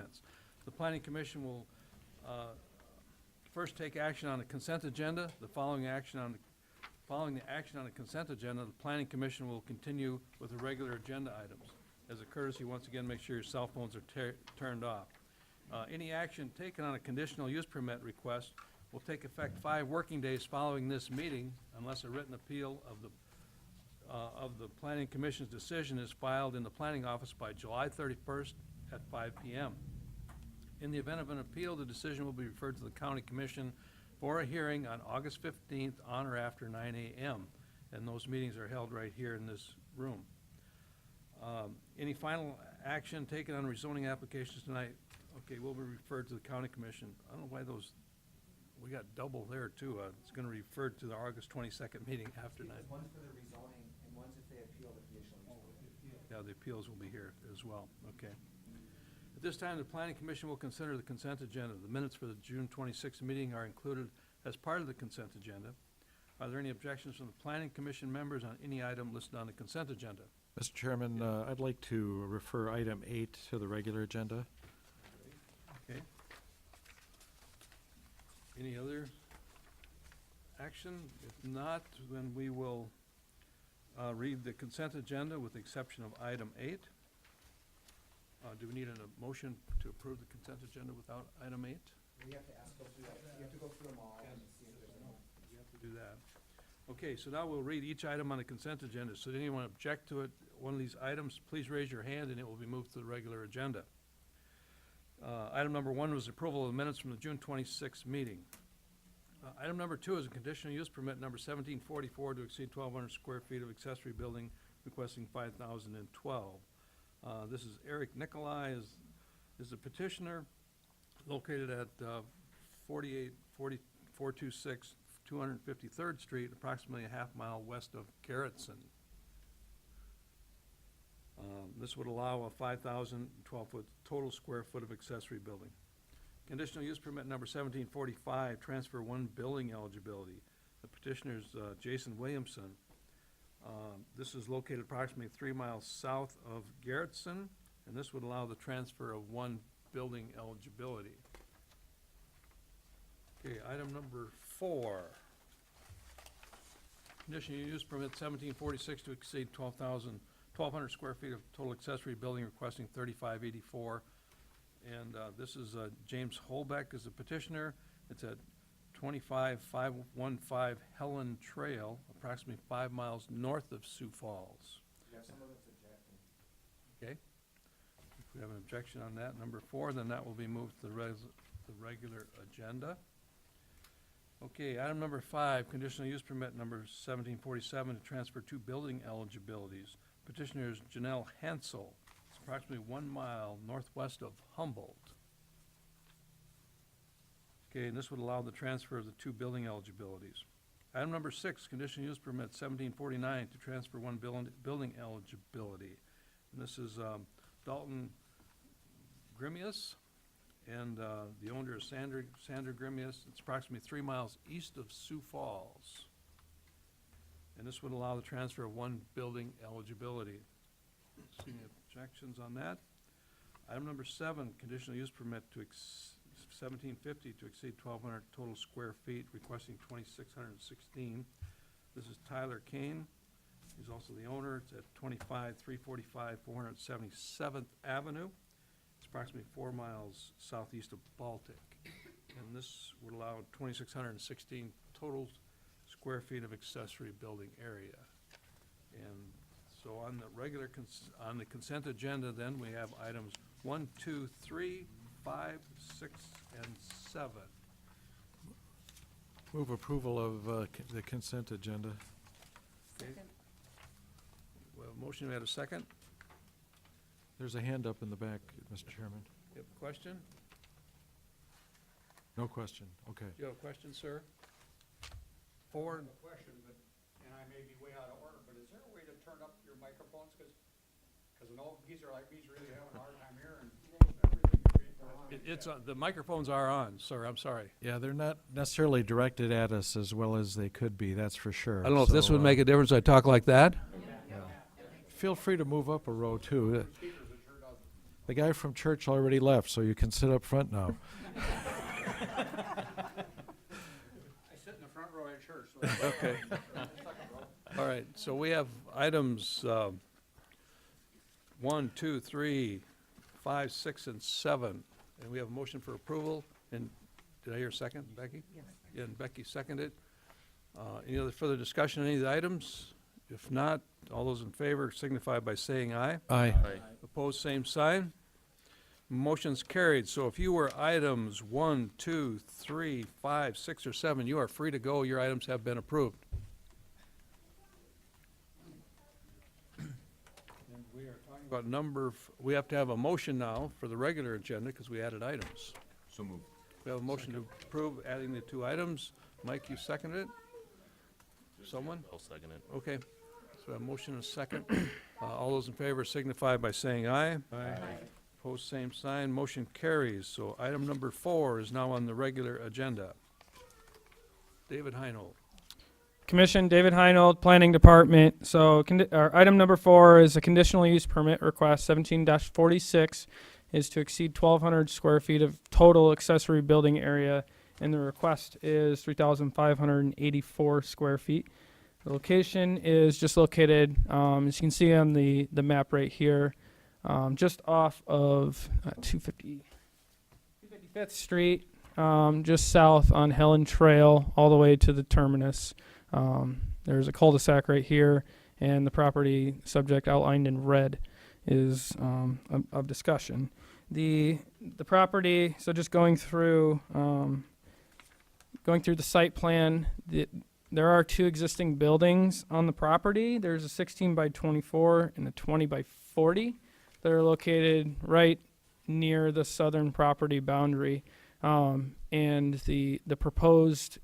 comments. The Planning Commission will first take action on the consent agenda. Following the action on the consent agenda, the Planning Commission will continue with the regular agenda items. As a courtesy, once again, make sure your cell phones are turned off. Any action taken on a conditional use permit request will take effect 5 working days following this meeting unless a written appeal of the Planning Commission's decision is filed in the Planning Office by July 31st at 5 p.m. In the event of an appeal, the decision will be referred to the County Commission for a hearing on August 15th on or after 9 a.m. And those meetings are held right here in this room. Any final action taken on rezoning applications tonight, okay, will be referred to the County Commission. I don't know why we got double there too. It's going to refer to the August 22nd meeting after 9. One's for the rezoning and one's if they appeal the conditional use permit. Yeah, the appeals will be here as well, okay. At this time, the Planning Commission will consider the consent agenda. The minutes for the June 26th meeting are included as part of the consent agenda. Are there any objections from the Planning Commission members on any item listed on the consent agenda? Mr. Chairman, I'd like to refer item 8 to the regular agenda. Okay. Any other action? If not, then we will read the consent agenda with the exception of item 8. Do we need a motion to approve the consent agenda without item 8? We have to go through that. You have to go through them all and see if there's any. We have to do that. Okay, so now we'll read each item on the consent agenda. So did anyone object to it, one of these items, please raise your hand and it will be moved to the regular agenda. Item number 1 was approval of the minutes from the June 26th meeting. Item number 2 is a conditional use permit number 1744 to exceed 1,200 square feet of accessory building requesting 5,012. This is Eric Nicolai is the petitioner, located at 426 253rd Street, approximately a half mile west of Garrettson. This would allow a 5,012-foot total square foot of accessory building. Conditional use permit number 1745, transfer 1 building eligibility. The petitioner is Jason Williamson. This is located approximately 3 miles south of Garrettson, and this would allow the transfer of 1 building eligibility. Okay, item number 4. Conditional use permit 1746 to exceed 1,200 square feet of total accessory building requesting 3584. And this is James Holbeck is the petitioner. It's at 25515 Helen Trail, approximately 5 miles north of Sioux Falls. You have someone that's objecting. Okay? If we have an objection on that, number 4, then that will be moved to the regular agenda. Okay, item number 5, conditional use permit number 1747 to transfer 2 building eligibilities. Petitioner is Janelle Hansel. It's approximately 1 mile northwest of Humboldt. Okay, and this would allow the transfer of the 2 building eligibilities. Item number 6, conditional use permit 1749 to transfer 1 building eligibility. And this is Dalton Grimius, and the owner is Sandra Grimius. It's approximately 3 miles east of Sioux Falls. And this would allow the transfer of 1 building eligibility. See any objections on that? Item number 7, conditional use permit to 1750 to exceed 1,200 total square feet, requesting 2,616. This is Tyler Kane. He's also the owner. It's at 25345 477th Avenue. It's approximately 4 miles southeast of Baltic. And this would allow 2,616 total square feet of accessory building area. And so on the on the consent agenda, then we have items 1, 2, 3, 5, 6, and 7. Move approval of the consent agenda. Okay. Well, motion, we have a second. There's a hand up in the back, Mr. Chairman. You have a question? No question. Okay. Do you have a question, sir? I have a question, but, and I may be way out of order, but is there a way to turn up your microphones? Because an old geezer like me's really having a hard time hearing everything. The microphones are on, sir, I'm sorry. Yeah, they're not necessarily directed at us as well as they could be, that's for sure. I don't know if this So, would make a difference, I talk like that? Feel free to move up a row, too. Speakers, it sure doesn't. The guy from church already left, so you can sit up front now. I sit in the front row at church, so. Okay. All right, so we have items 1, 2, 3, 5, 6, and 7. And we have a motion for approval. And did I hear a second, Becky? Yes. Yeah, and Becky seconded. Any other further discussion on any of the items? If not, all those in favor signify by saying aye. Aye. Opposed, same sign. Motion's carried. So if you were items 1, 2, 3, 5, 6, or 7, you are free to go. Your items have been approved. And we are talking about we have to have a motion now for the regular agenda because we added items. So moved. We have a motion to approve adding the 2 items. Mike, you seconded it? Someone? I'll second it. Okay. So we have a motion and a second. All those in favor signify by saying aye. Aye. Opposed, same sign. Motion carries. So item number 4 is now on the regular agenda. David Heinold. Commission, David Heinold, Planning Department. So our item number 4 is a conditional use permit request 17-46 is to exceed 1,200 square feet of total accessory building area, and the request is 3,584 square feet. The location is just located, as you can see on the map right here, just off of 255th Street, just south on Helen Trail, all the way to the terminus. There's a cul-de-sac right here, and the property subject outlined in red is of discussion. The property, so just going through the site plan, there are 2 existing buildings on the property. There's a 16 by 24 and a 20 by 40 that are located right near the southern property boundary. And the proposed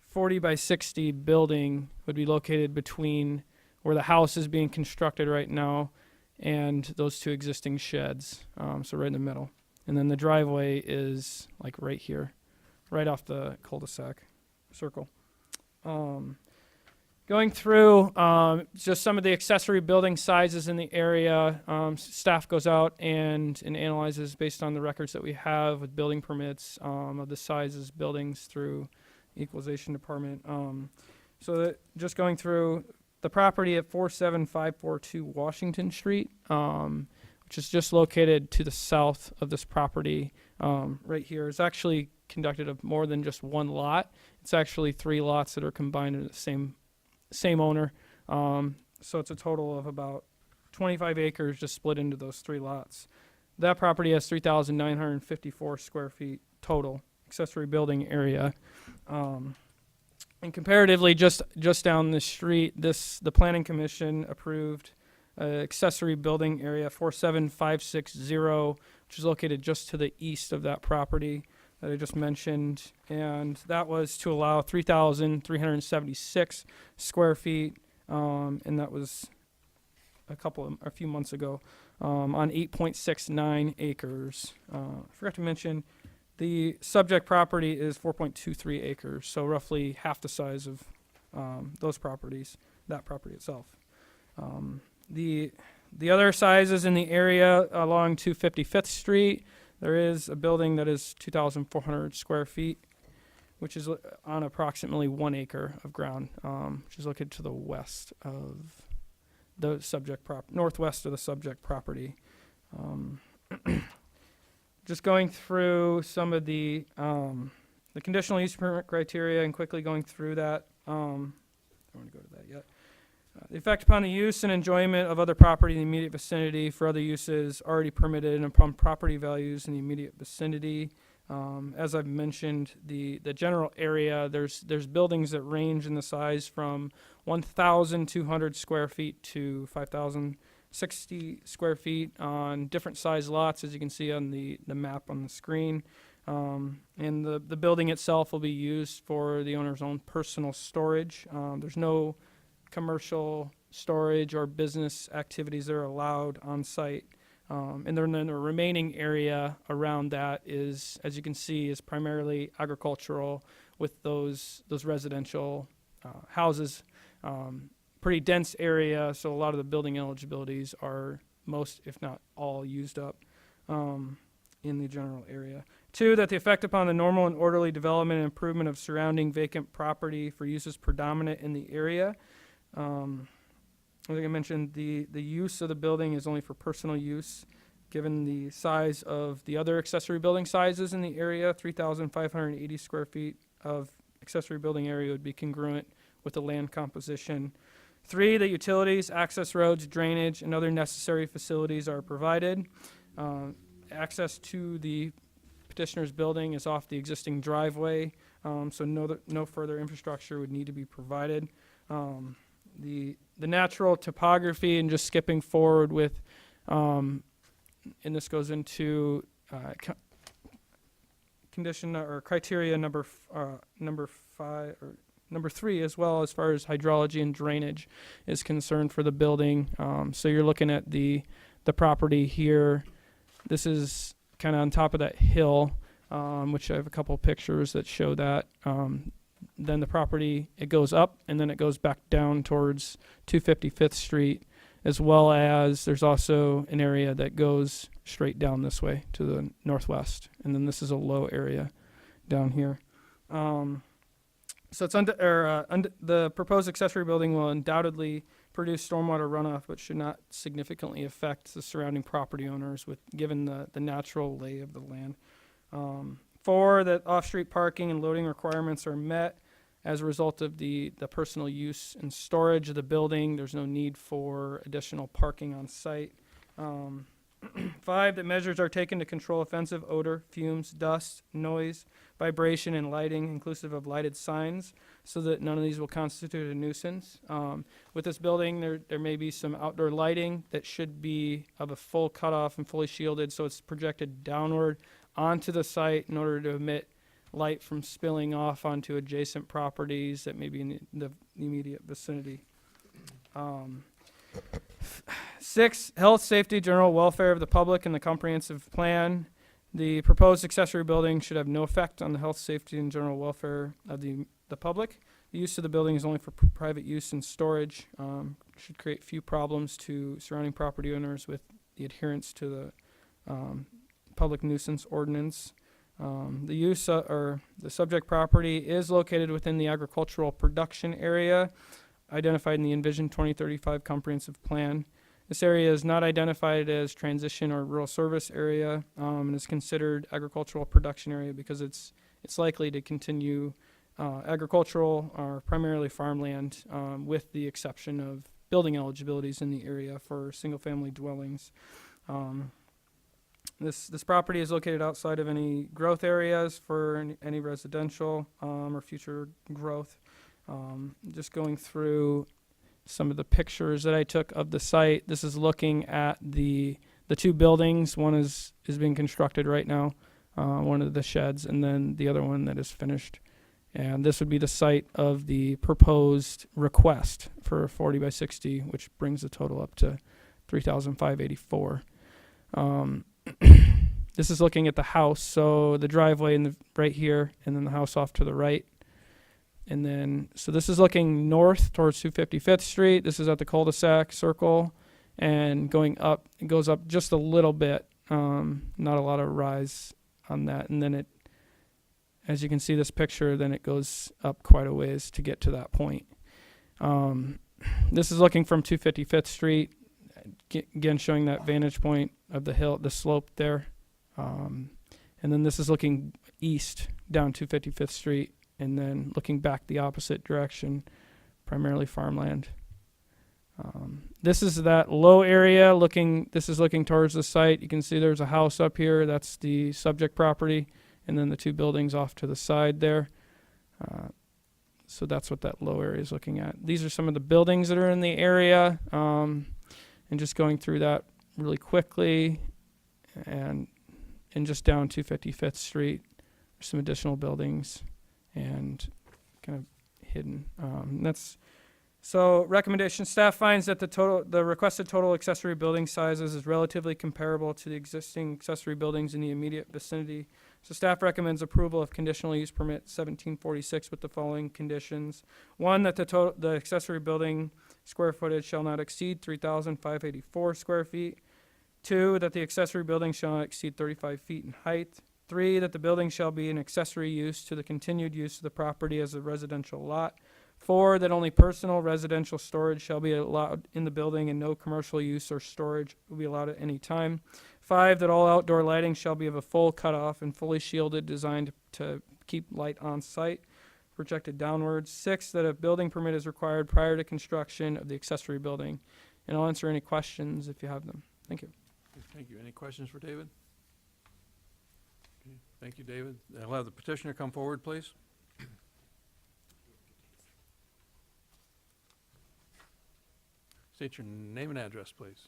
40 by 60 building would be located between where the house is being constructed right now and those 2 existing sheds, so right in the middle. And then the driveway is like right here, right off the cul-de-sac circle. Going through just some of the accessory building sizes in the area, staff goes out and analyzes based on the records that we have with building permits of the sizes buildings through equalization department. Just going through the property at 47542 Washington Street, which is just located to the south of this property right here, is actually conducted of more than just 1 lot. It's actually 3 lots that are combined in the same owner. So it's a total of about 25 acres just split into those 3 lots. That property has 3,954 square feet total accessory building area. And comparatively, just down the street, the Planning Commission approved accessory building area 47560, which is located just to the east of that property that I just mentioned, and that was to allow 3,376 square feet, and that was a few months ago, on 8.69 acres. I forgot to mention, the subject property is 4.23 acres, so roughly half the size of those properties, that property itself. The other sizes in the area along 255th Street, there is a building that is 2,400 square feet, which is on approximately 1 acre of ground, which is located to the west of the subject northwest of the subject property. Just going through some of the conditional use permit criteria and quickly going through that. I don't want to go to that yet. The effect upon the use and enjoyment of other property in the immediate vicinity for other uses already permitted and upon property values in the immediate vicinity. As I've mentioned, the general area, there's buildings that range in the size from 1,200 square feet to 5,060 square feet on different size lots, as you can see on the map on the screen. And the building itself will be used for the owner's own personal storage. There's no commercial storage or business activities that are allowed on site. And then the remaining area around that is, as you can see, is primarily agricultural with those residential houses. Pretty dense area, so a lot of the building eligibilities are most, if not all, used up. in the general area. 2, that the effect upon the normal and orderly development and improvement of surrounding vacant property for uses predominant in the area. I think I mentioned the use of the building is only for personal use, given the size of the other accessory building sizes in the area. 3,580 square feet of accessory building area would be congruent with the land composition. 3, that utilities, access roads, drainage, and other necessary facilities are provided. Access to the petitioner's building is off the existing driveway, so no further infrastructure would need to be provided. The natural topography, and just skipping forward with, and this goes into condition or criteria number 5 or number 3 as well, as far as hydrology and drainage is concerned for the building. So you're looking at the property here. This is kind of on top of that hill, which I have a couple pictures that show that. Then the property, it goes up and then it goes back down towards 255th Street, as well as there's also an area that goes straight down this way to the northwest. And then this is a low area down here. So it's the proposed accessory building will undoubtedly produce stormwater runoff, but should not significantly affect the surrounding property owners given the natural lay of the land. 4, that off-street parking and loading requirements are met as a result of the personal use and storage of the building. There's no need for additional parking on site. 5, that measures are taken to control offensive odor, fumes, dust, noise, vibration, and lighting, inclusive of lighted signs, so that none of these will constitute a nuisance. With this building, there may be some outdoor lighting that should be of a full cutoff and fully shielded, so it's projected downward onto the site in order to emit light from spilling off onto adjacent properties that may be in the immediate vicinity. 6, health, safety, general welfare of the public and the comprehensive plan. The proposed accessory building should have no effect on the health, safety, and general welfare of the public. The use of the building is only for private use and storage. Should create few problems to surrounding property owners with the adherence to the public nuisance ordinance. The use or the subject property is located within the agricultural production area identified in the Envision 2035 comprehensive plan. This area is not identified as transition or rural service area, and is considered agricultural production area because it's likely to continue agricultural or primarily farmland, with the exception of building eligibilities in the area for single-family dwellings. This property is located outside of any growth areas for any residential or future growth. Just going through some of the pictures that I took of the site. This is looking at the 2 buildings. One is being constructed right now, one of the sheds, and then the other one that is finished. And this would be the site of the proposed request for 40 by 60, which brings the total up to 3,584. This is looking at the house, so the driveway right here, and then the house off to the right. And then, so this is looking north towards 255th Street. This is at the cul-de-sac circle, and going up, it goes up just a little bit. Not a lot of rise on that. And then it, as you can see this picture, then it goes up quite a ways to get to that point. This is looking from 255th Street, again showing that vantage point of the hill, the slope there. And then this is looking east down 255th Street, and then looking back the opposite direction, primarily farmland. This is that low area this is looking towards the site. You can see there's a house up here. That's the subject property, and then the 2 buildings off to the side there. So that's what that low area is looking at. These are some of the buildings that are in the area, and just going through that really quickly, and just down 255th Street, there's some additional buildings and kind of hidden. So recommendation, staff finds that the requested total accessory building sizes is relatively comparable to the existing accessory buildings in the immediate vicinity. So staff recommends approval of conditional use permit 1746 with the following conditions. 1, that the accessory building square footage shall not exceed 3,584 square feet. 2, that the accessory building shall not exceed 35 feet in height. 3, that the building shall be an accessory use to the continued use of the property as a residential lot. 4, that only personal residential storage shall be allowed in the building and no commercial use or storage will be allowed at any time. 5, that all outdoor lighting shall be of a full cutoff and fully shielded, designed to keep light on site, projected downwards. 6, that a building permit is required prior to construction of the accessory building. And I'll answer any questions if you have them. Thank you. Thank you. Any questions for David? Okay, thank you, David. I'll have the petitioner come forward, please. State your name and address, please.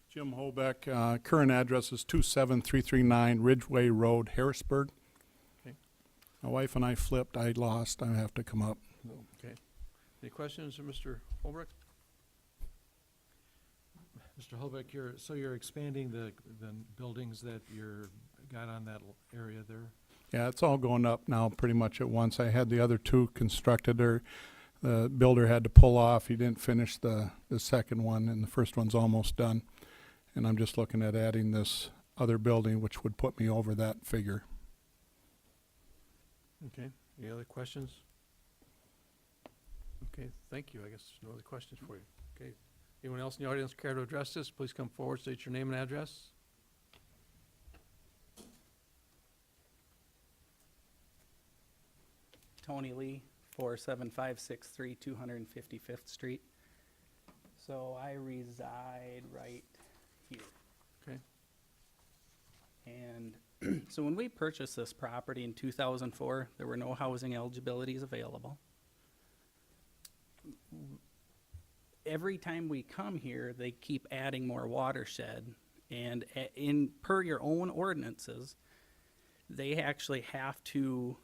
Jim Holbeck, current address is 27339 Ridgeway Road, Harrisburg. Okay. My wife and I flipped, I lost, I have to come up. Okay. Any questions for Mr. Holbrook? Mr. Holbeck, you're expanding the buildings that you're got on that area there? Yeah, it's all going up now pretty much at once. I had the other two constructed, or the builder had to pull off. He didn't finish the second one, and the first one's almost done. And I'm just looking at adding this other building, which would put me over that figure. Okay. Any other questions? Okay, thank you. I guess there's no other questions for you. Okay. Anyone else in the audience care to address this? Please come forward, state your name and address. Tony Lee, 47563 255th Street. So I reside right here. Okay. And so when we purchased this property in 2004, there were no housing eligibilities available. Every time we come here, they keep adding more watershed. And per your own ordinances, they actually have to,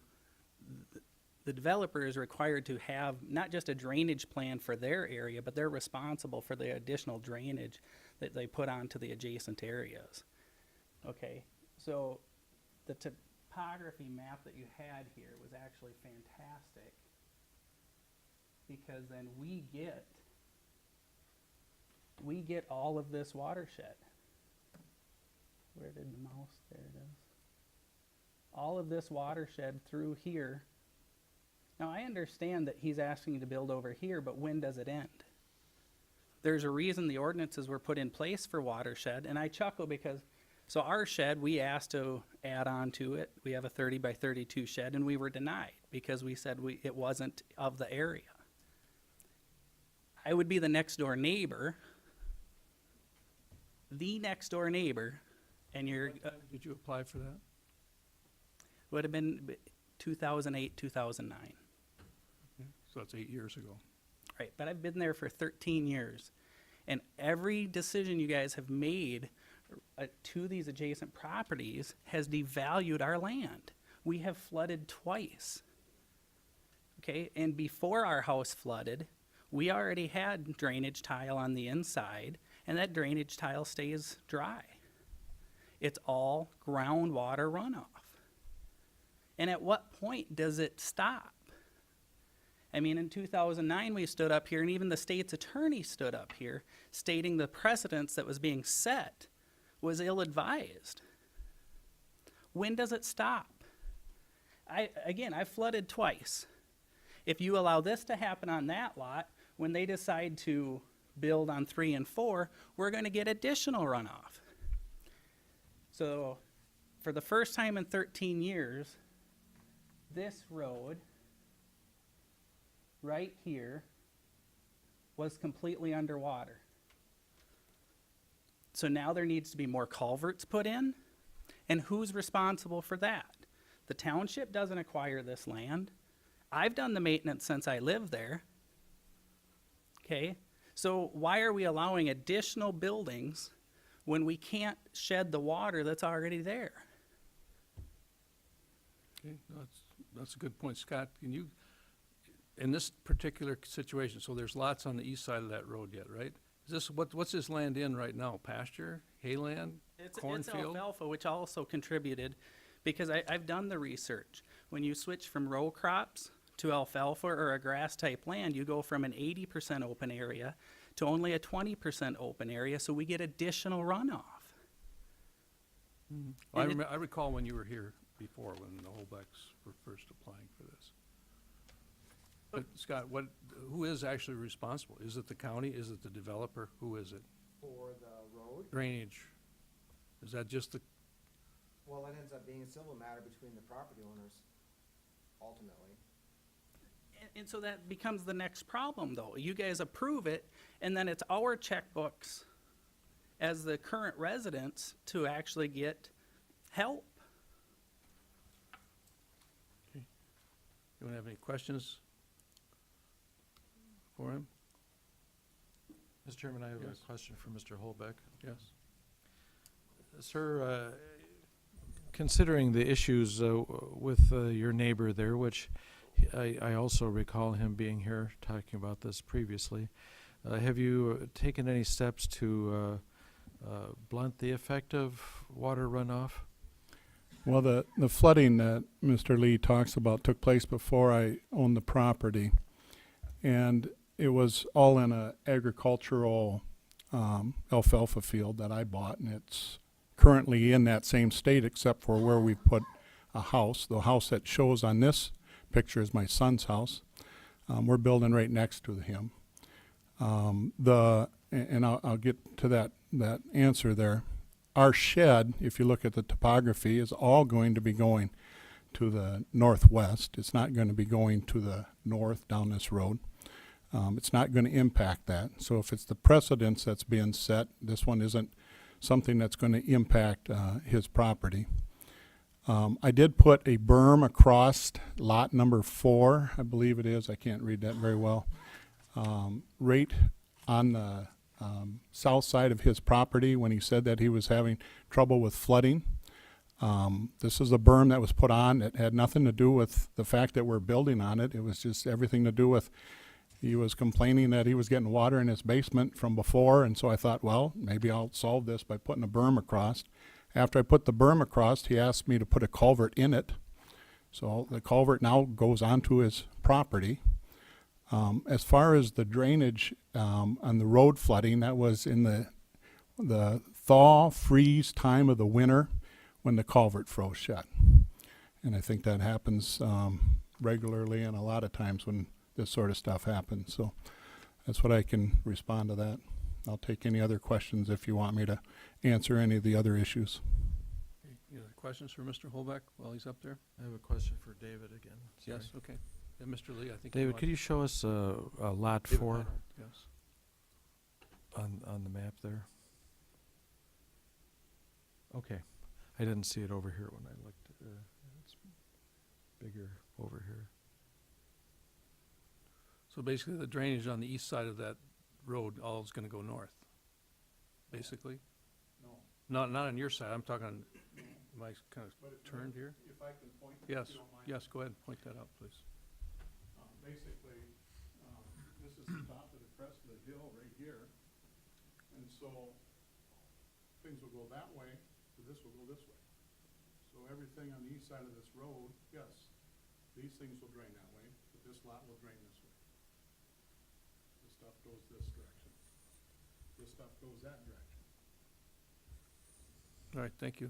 the developer is required to have not just a drainage plan for their area, but they're responsible for the additional drainage that they put onto the adjacent areas. Okay, so the topography map that you had here was actually fantastic, because then we get all of this watershed. Where did the mouse? There it is. All of this watershed through here. Now, I understand that he's asking you to build over here, but when does it end? There's a reason the ordinances were put in place for watershed, and I chuckle because, so our shed, we asked to add on to it. We have a 30 by 32 shed, and we were denied because we said it wasn't of the area. I would be the next door neighbor, and you're, What time did you apply for that? would have been 2008, 2009. So that's 8 years ago. Right, but I've been there for 13 years. And every decision you guys have made to these adjacent properties has devalued our land. We have flooded twice. Okay, and before our house flooded, we already had drainage tile on the inside, and that drainage tile stays dry. It's all groundwater runoff. And at what point does it stop? I mean, in 2009, we stood up here, and even the state's attorney stood up here, stating the precedence that was being set was ill-advised. When does it stop? I flooded twice. If you allow this to happen on that lot, when they decide to build on 3 and 4, we're going to get additional runoff. So, for the first time in 13 years, this road right here was completely underwater. So now there needs to be more culverts put in, and who's responsible for that? The township doesn't acquire this land. I've done the maintenance since I lived there. Okay, so why are we allowing additional buildings when we can't shed the water that's already there? Okay, that's a good point. Scott, can you, in this particular situation, so there's lots on the east side of that road yet, right? Is this, what's this land in right now? Pasture, hayland, It's cornfield? alfalfa, which also contributed, because I've done the research. When you switch from row crops to alfalfa or a grass type land, you go from an 80% open area to only a 20% open area, so we get additional runoff. I recall when you were here before, when the Holbecks were first applying for this. But Scott, who is actually responsible? Is it the county? Is it the developer? Who is it? For the road, Drainage? Is that just the, well, it ends up being a civil matter between the property owners, ultimately. And so that becomes the next problem, though. You guys approve it, and then it's our checkbooks as the current residents to actually get help. anyone have any questions for him? Mr. Chairman, I have Yes. a question for Mr. Holbeck. Yes. Sir, considering the issues with your neighbor there, which I also recall him being here talking about this previously, have you taken any steps to blunt the effect of water runoff? Well, the flooding that Mr. Lee talks about took place before I owned the property. And it was all in a agricultural alfalfa field that I bought, and it's currently in that same state except for where we put a house. The house that shows on this picture is my son's house. We're building right next to him. And I'll get to that answer there. Our shed, if you look at the topography, is all going to be going to the northwest. It's not going to be going to the north down this road. It's not going to impact that. So if it's the precedence that's being set, this one isn't something that's going to impact his property. I did put a berm across lot number 4, I believe it is. I can't read that very well. Right on the south side of his property when he said that he was having trouble with flooding. This is a berm that was put on. It had nothing to do with the fact that we're building on it. It was just everything to do with he was complaining that he was getting water in his basement from before, and so I thought, well, maybe I'll solve this by putting a berm across. After I put the berm across, he asked me to put a culvert in it. So the culvert now goes onto his property. As far as the drainage on the road flooding, that was in the thaw, freeze time of the winter when the culvert froze shut. And I think that happens regularly and a lot of times when this sort of stuff happens. So that's what I can respond to that. I'll take any other questions if you want me to answer any of the other issues. Any other questions for Mr. Holbeck while he's up there? I have a question for David again. Sorry. Yes, okay. And Mr. Lee, I think. David, could you show us lot David 4 Hutter, yes. on the map there? Okay. I didn't see it over here when I looked. It's bigger over here. So basically, the drainage on the east side of that road, all is gonna go north, basically? No. Not on your side, I'm talking, am I kind of turned here? If I can point, Yes, if you don't mind. yes, go ahead and point that out, please. Basically, this is the top of the crest of the hill right here. And so things will go that way, but this will go this way. So everything on the east side of this road, yes, these things will drain that way, but this lot will drain this way. This stuff goes this direction. This stuff goes that direction. All right, thank you.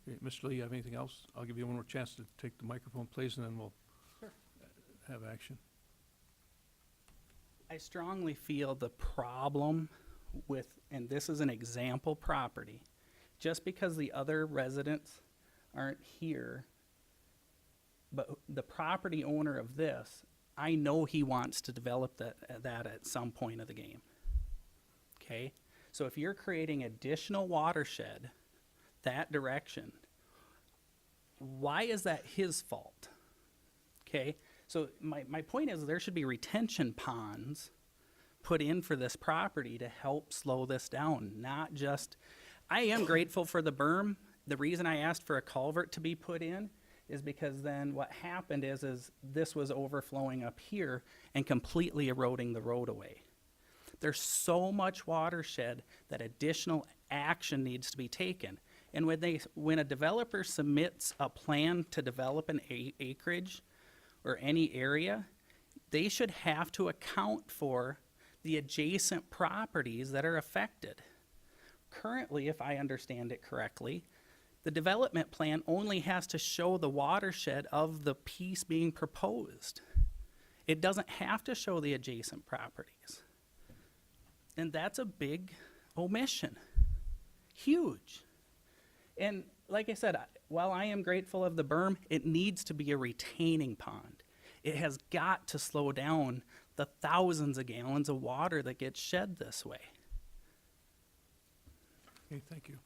Okay, Mr. Lee, you have anything else? I'll give you one more chance to take the microphone, please, and then we'll have action. I strongly feel the problem with, and this is an example property, just because the other residents aren't here, but the property owner of this, I know he wants to develop that at some point of the game. Okay? So if you're creating additional watershed that direction, why is that his fault? Okay? So my point is there should be retention ponds put in for this property to help slow this down, not just, I am grateful for the berm. The reason I asked for a culvert to be put in is because then what happened is this was overflowing up here and completely eroding the road away. There's so much watershed that additional action needs to be taken. And when a developer submits a plan to develop an acreage or any area, they should have to account for the adjacent properties that are affected. Currently, if I understand it correctly, the development plan only has to show the watershed of the piece being proposed. It doesn't have to show the adjacent properties. And that's a big omission. Huge. And like I said, while I am grateful of the berm, it needs to be a retaining pond. It has got to slow down the thousands of gallons of water that gets shed this way. Okay, thank you.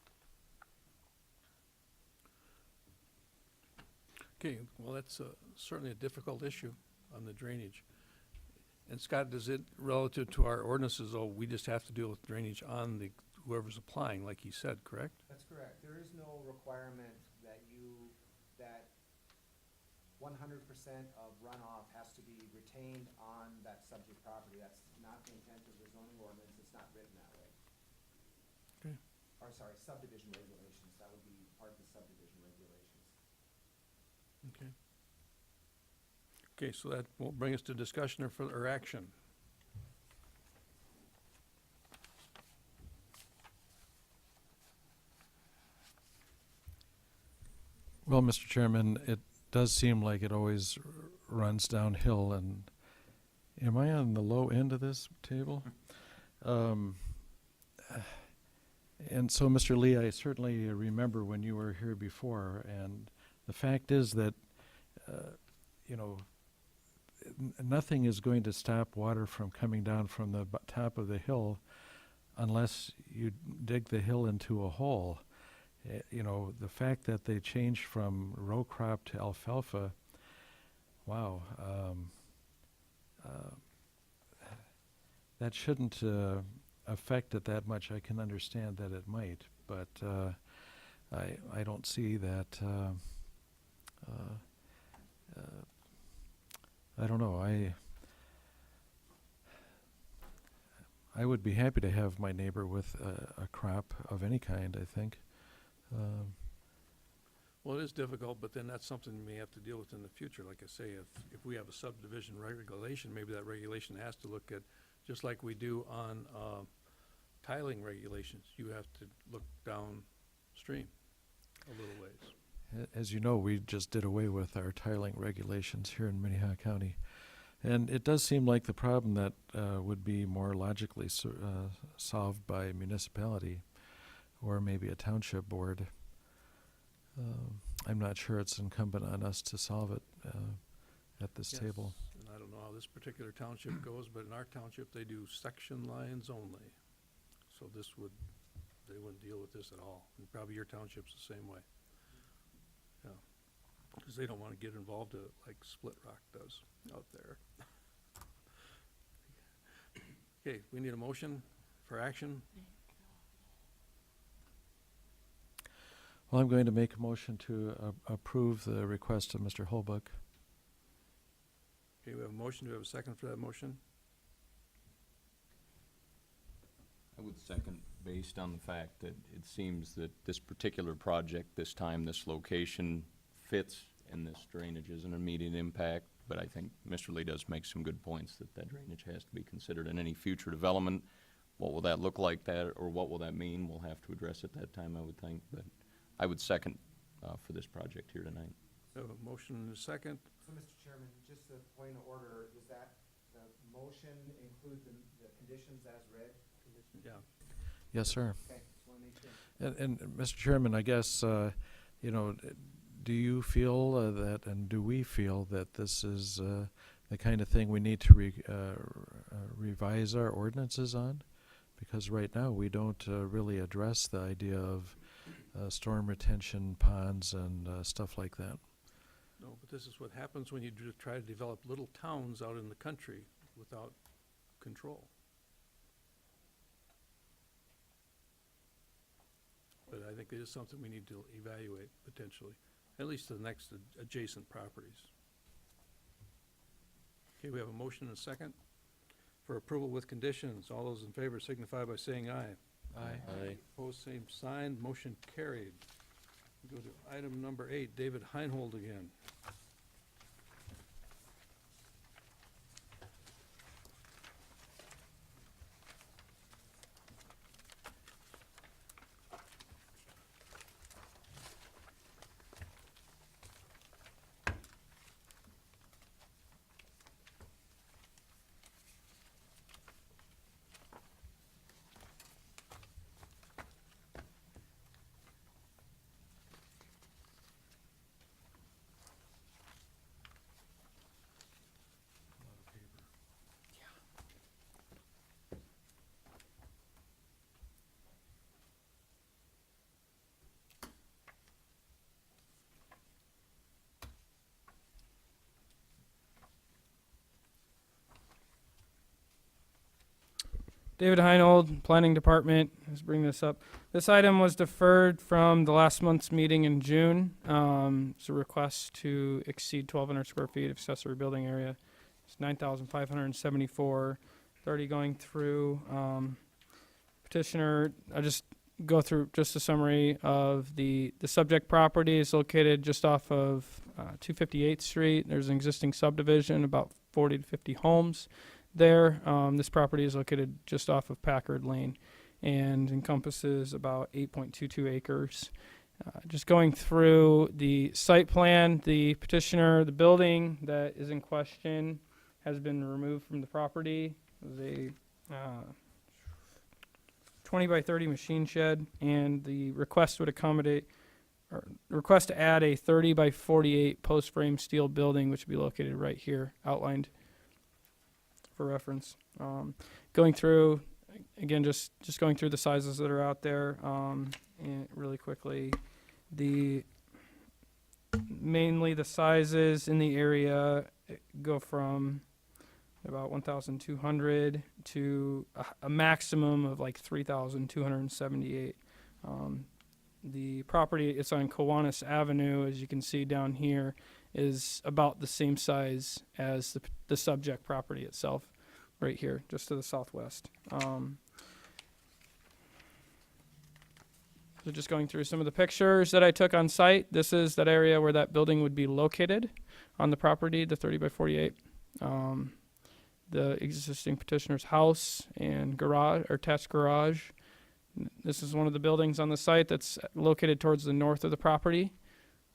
Okay, well, that's certainly a difficult issue on the drainage. And Scott, does it, relative to our ordinances, though, we just have to deal with drainage on the, whoever's applying, like he said, correct? That's correct. There is no requirement that 100% of runoff has to be retained on that subject property. That's not the intent of the zoning ordinance. It's not written that way. Okay. Or sorry, subdivision regulations. That would be part of the subdivision regulations. Okay. Okay, so that will bring us to discussion or action. Well, Mr. Chairman, it does seem like it always runs downhill, and am I on the low end of this table? And so, Mr. Lee, I certainly remember when you were here before, and the fact is that, you know, nothing is going to stop water from coming down from the top of the hill unless you dig the hill into a hole. You know, the fact that they changed from row crop to alfalfa, wow, that shouldn't affect it that much. I can understand that it might, but I don't see that. I don't know. I would be happy to have my neighbor with a crop of any kind, I think. Well, it is difficult, but then that's something we may have to deal with in the future. Like I say, if we have a subdivision regulation, maybe that regulation has to look at, just like we do on tiling regulations, you have to look downstream a little ways. As you know, we just did away with our tiling regulations here in Minnehaha County. And it does seem like the problem that would be more logically solved by a municipality or maybe a township board. I'm not sure it's incumbent on us to solve it at this Yes, table. and I don't know how this particular township goes, but in our township, they do section lines only. So they wouldn't deal with this at all. And probably your township's the same way. Yeah, because they don't want to get involved like Split Rock does out there. Okay, we need a motion for action. Well, I'm going to make a motion to approve the request of Mr. Holbuck. Okay, we have a motion. Do we have a second for that motion? I would second, based on the fact that it seems that this particular project, this time, this location fits, and this drainage is an immediate impact, but I think Mr. Lee does make some good points that that drainage has to be considered in any future development. What will that look like, or what will that mean? We'll have to address at that time, I would think, but I would second for this project here tonight. We have a motion and a second. So, Mr. Chairman, just a point of order, is that the motion include the conditions as read? Yeah. Yes, sir. Okay, just want to make sure. And Mr. Chairman, I guess, you know, do you feel that, and do we feel that this is the kind of thing we need to revise our ordinances on? Because right now, we don't really address the idea of storm retention ponds and stuff like that. No, but this is what happens when you try to develop little towns out in the country without control. But I think it is something we need to evaluate potentially, at least the next adjacent properties. Okay, we have a motion and a second for approval with conditions. All those in favor signify by saying aye. Aye. Opposed, same sign. Motion carried. Go to item number 8, David Heinhold again. David Heinold, Planning Department. Let's bring this up. This item was deferred from the last month's meeting in June. It's a request to exceed 1,200 square feet of accessory building area. It's 9,574. Already going through petitioner. I just go through just a summary of the subject property is located just off of 258th Street. There's an existing subdivision, about 40 to 50 homes there. This property is located just off of Packard Lane and encompasses about 8.22 acres. Just going through the site plan, the petitioner, the building that is in question has been removed from the property. It was a 20 by 30 machine shed, and the request would accommodate, or request to add a 30 by 48 post frame steel building, which would be located right here, outlined for reference. Going through, again, just going through the sizes that are out there, and really quickly, mainly the sizes in the area go from about 1,200 to a maximum of like 3,278. The property, it's on Kiwanis Avenue, as you can see down here, is about the same size as the subject property itself, right here, just to the southwest. So just going through some of the pictures that I took on site. This is that area where that building would be located on the property, the 30 by 48. The existing petitioner's house and garage, or attached garage. This is one of the buildings on the site that's located towards the north of the property,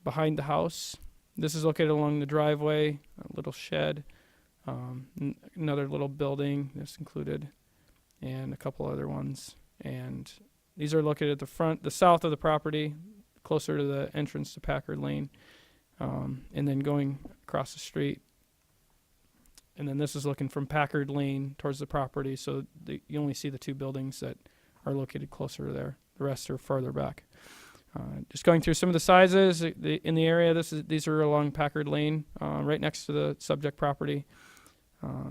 behind the house. This is located along the driveway, a little shed, another little building that's included, and a couple other ones. And these are located at the front, the south of the property, closer to the entrance to Packard Lane, and then going across the street. And then this is looking from Packard Lane towards the property, so you only see the two buildings that are located closer there. The rest are farther back. Just going through some of the sizes in the area. These are along Packard Lane, right next to the subject property.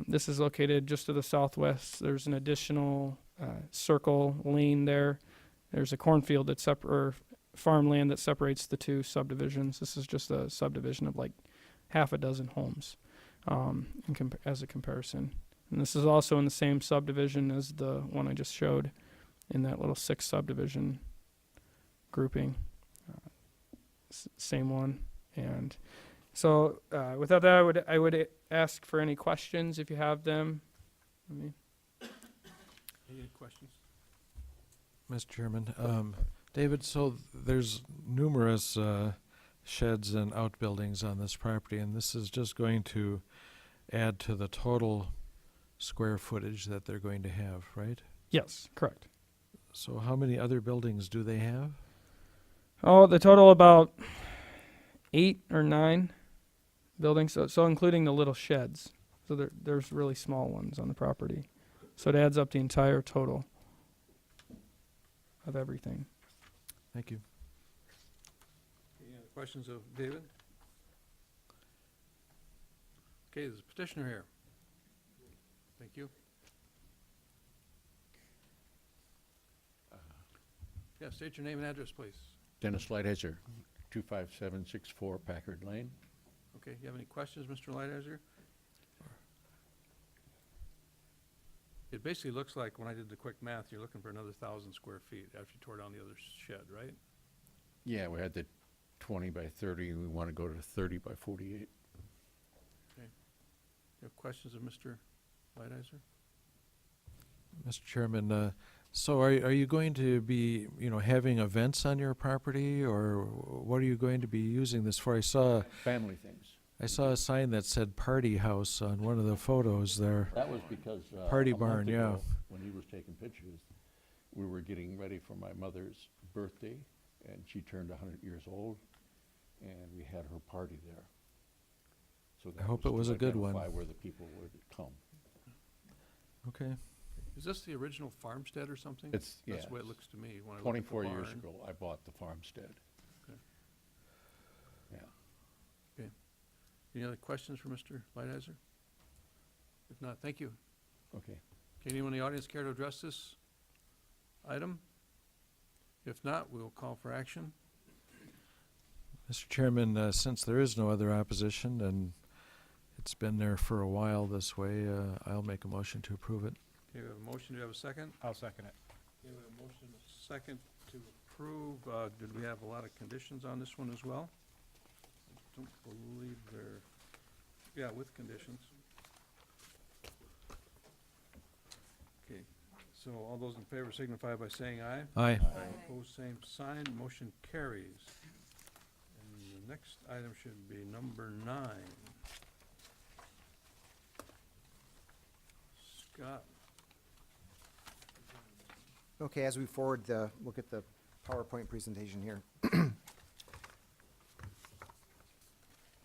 This is located just to the southwest. There's an additional circle lane there. There's a cornfield or farmland that separates the two subdivisions. This is just a subdivision of like half a dozen homes. As a comparison. And this is also in the same subdivision as the one I just showed in that little 6 subdivision grouping. Same one. And so without that, I would ask for any questions if you have them. Any questions? Mr. Chairman, David, so there's numerous sheds and outbuildings on this property, and this is just going to add to the total square footage that they're going to have, right? Yes, correct. So how many other buildings do they have? Oh, the total about 8 or 9 buildings, so including the little sheds. So there's really small ones on the property. So it adds up the entire total of everything. Thank you. Any other questions of David? Okay, there's a petitioner here. Thank you. Yeah, state your name and address, please. Dennis Lighthizer, 25764 Packard Lane. Okay, you have any questions, Mr. Lighthizer? It basically looks like, when I did the quick math, you're looking for another 1,000 square feet after you tore down the other shed, right? Yeah, we had the 20 by 30, and we want to go to 30 by 48. You have questions of Mr. Lighthizer? Mr. Chairman, so are you going to be, having events on your property, or what are you going to be using this for? I saw Family things. a sign that said Party House on one of the photos there. That was because Party a month barn, yeah. ago, when he was taking pictures, we were getting ready for my mother's birthday, and she turned 100 years old, and we had her party there. So I hope it was to a good one. identify where the people would come. Okay. Is this the original farmstead or something? It's, That's yeah, the way it looks to me when I look at the 24 years barn. ago, I bought the farmstead. Okay. Yeah. Any other questions for Mr. Lighthizer? If not, thank you. Okay. Okay, anyone in the audience care to address this item? If not, we'll call for action. Mr. Chairman, since there is no other opposition and it's been there for a while this way, I'll make a motion to approve it. Okay, we have a motion. Do you have a second? I'll second it. Okay, we have a motion, and a second to approve. Did we have a lot of conditions on this one as well? I don't believe there, yeah, with conditions. Okay, so all those in favor signify by saying aye. Aye. Opposed, same sign. Motion carries. And the next item should be number 9. Scott. Okay, as we forward look at the PowerPoint presentation here.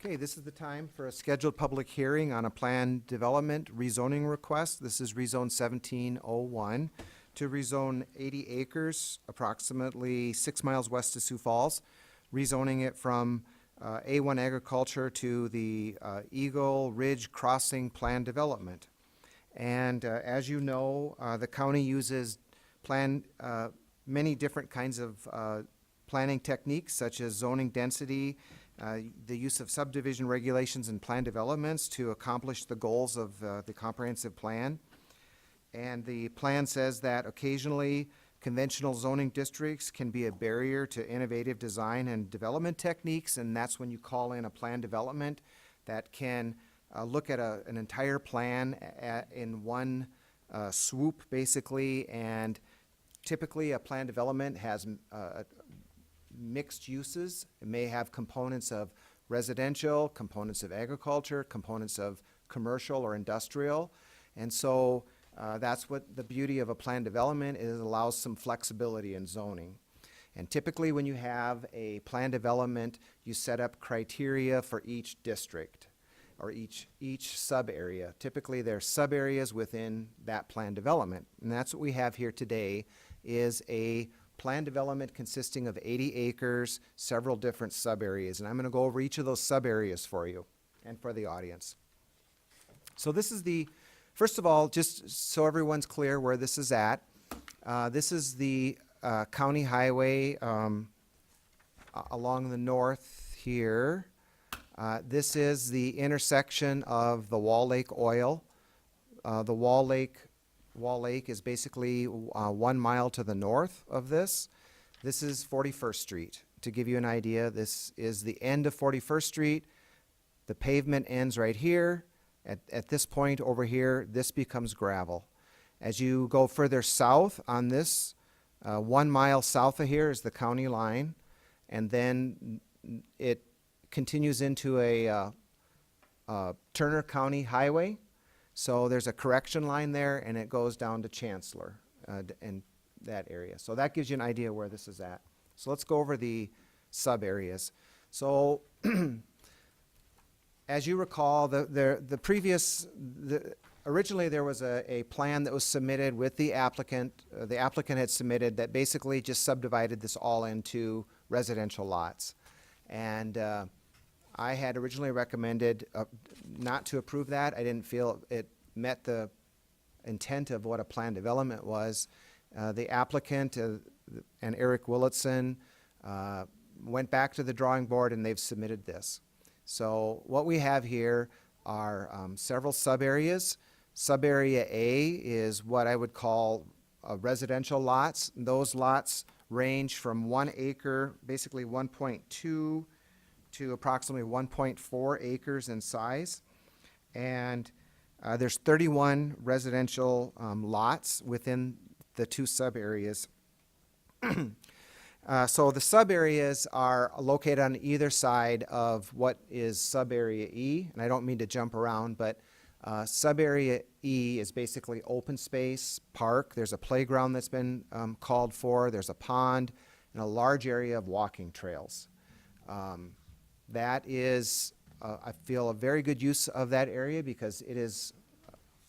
Okay, this is the time for a scheduled public hearing on a planned development rezoning request. This is rezone 1701 to rezone 80 acres, approximately 6 miles west of Sioux Falls, rezoning it from A1 agriculture to the Eagle Ridge Crossing Plan Development. And as you know, the county uses many different kinds of planning techniques, such as zoning density, the use of subdivision regulations and plan developments to accomplish the goals of the comprehensive plan. And the plan says that occasionally conventional zoning districts can be a barrier to innovative design and development techniques, and that's when you call in a plan development that can look at an entire plan in one swoop, basically, and typically a plan development has mixed uses. It may have components of residential, components of agriculture, components of commercial or industrial. And so that's what the beauty of a plan development is. It allows some flexibility in zoning. And typically when you have a plan development, you set up criteria for each district or each sub-area. Typically there are sub-areas within that plan development. And that's what we have here today, is a plan development consisting of 80 acres, several different sub-areas. And I'm going to go over each of those sub-areas for you and for the audience. So this is first of all, just so everyone's clear where this is at, this is the county highway along the north here. This is the intersection of the Wall Lake Oil. The Wall Lake is basically 1 mile to the north of this. This is 41st Street. To give you an idea, this is the end of 41st Street. The pavement ends right here. At this point over here, this becomes gravel. As you go further south on this, 1 mile south of here is the county line, and then it continues into a Turner County highway. So there's a correction line there, and it goes down to Chancellor in that area. So that gives you an idea where this is at. So let's go over the sub-areas. So as you recall, originally there was a plan that was submitted with the applicant. The applicant had submitted that basically just subdivided this all into residential lots. And I had originally recommended not to approve that. I didn't feel it met the intent of what a plan development was. The applicant and Eric Willitson went back to the drawing board, and they've submitted this. So what we have here are several sub-areas. Sub-area A is what I would call residential lots. Those lots range from 1 acre, basically 1.2 to approximately 1.4 acres in size. And there's 31 residential lots within the 2 sub-areas. So the sub-areas are located on either side of what is sub-area E, and I don't mean to jump around, but sub-area E is basically open space, park. There's a playground that's been called for. There's a pond and a large area of walking trails. That is, I feel, a very good use of that area because it is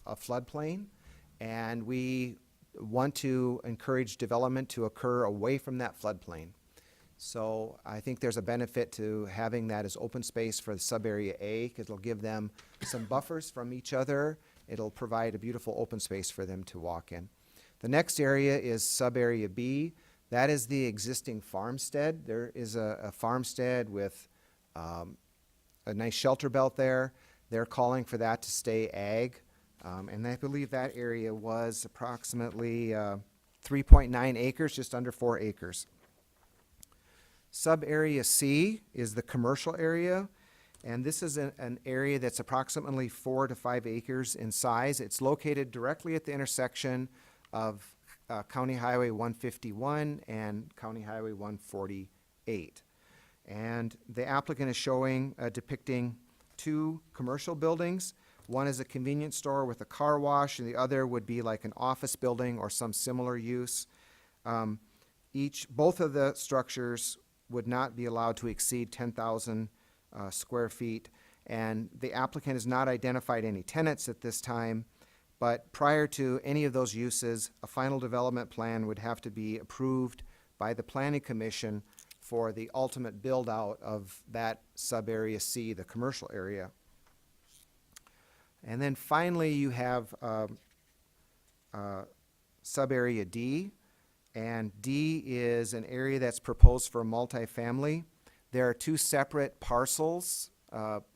a floodplain, and we want to encourage development to occur away from that floodplain. So I think there's a benefit to having that as open space for the sub-area A, because it'll give them some buffers from each other It'll provide a beautiful open space for them to walk in. The next area is sub-area B. That is the existing farmstead. There is a farmstead with a nice shelter belt there. They're calling for that to stay ag. And I believe that area was approximately 3.9 acres, just under 4 acres. Sub-area C is the commercial area, and this is an area that's approximately 4 to 5 acres in size. It's located directly at the intersection of County Highway 151 and County Highway 148. And the applicant is showing, depicting 2 commercial buildings. One is a convenience store with a car wash, and the other would be like an office building or some similar use. Both of the structures would not be allowed to exceed 10,000 square feet, and the applicant has not identified any tenants at this time, but prior to any of those uses, a final development plan would have to be approved by the Planning Commission for the ultimate build-out of that sub-area C, the commercial area. And then finally, you have sub-area D, and D is an area that's proposed for multifamily. There are 2 separate parcels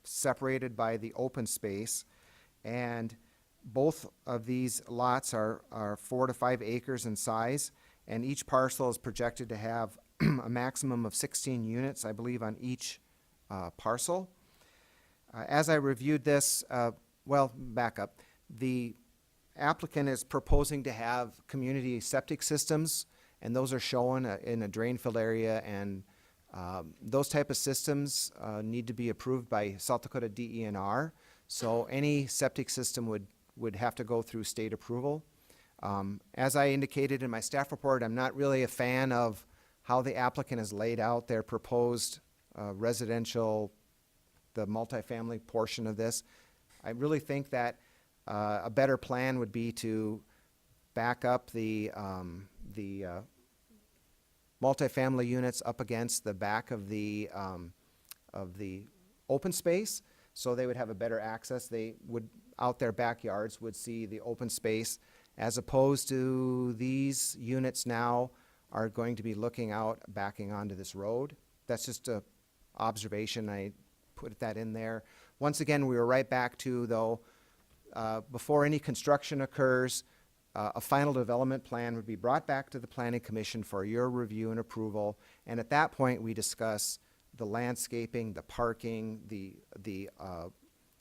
separated by the open space, and both of these lots are 4 to 5 acres in size, and each parcel is projected to have a maximum of 16 units, I believe, on each parcel. As I reviewed this, well, back up. The applicant is proposing to have community septic systems, and those are shown in a drain-filled area, and those type of systems need to be approved by South Dakota DENR. So any septic system would have to go through state approval. As I indicated in my staff report, I'm not really a fan of how the applicant has laid out their proposed residential, the multifamily portion of this. I really think that a better plan would be to back up the multifamily units up against the back of the open space, so they would have a better access. They would, out their backyards, would see the open space, as opposed to these units now are going to be looking out, backing onto this road. That's just a observation. I put that in there. Once again, we were right back to, though, before any construction occurs, a final development plan would be brought back to the Planning Commission for your review and approval. And at that point, we discuss the landscaping, the parking,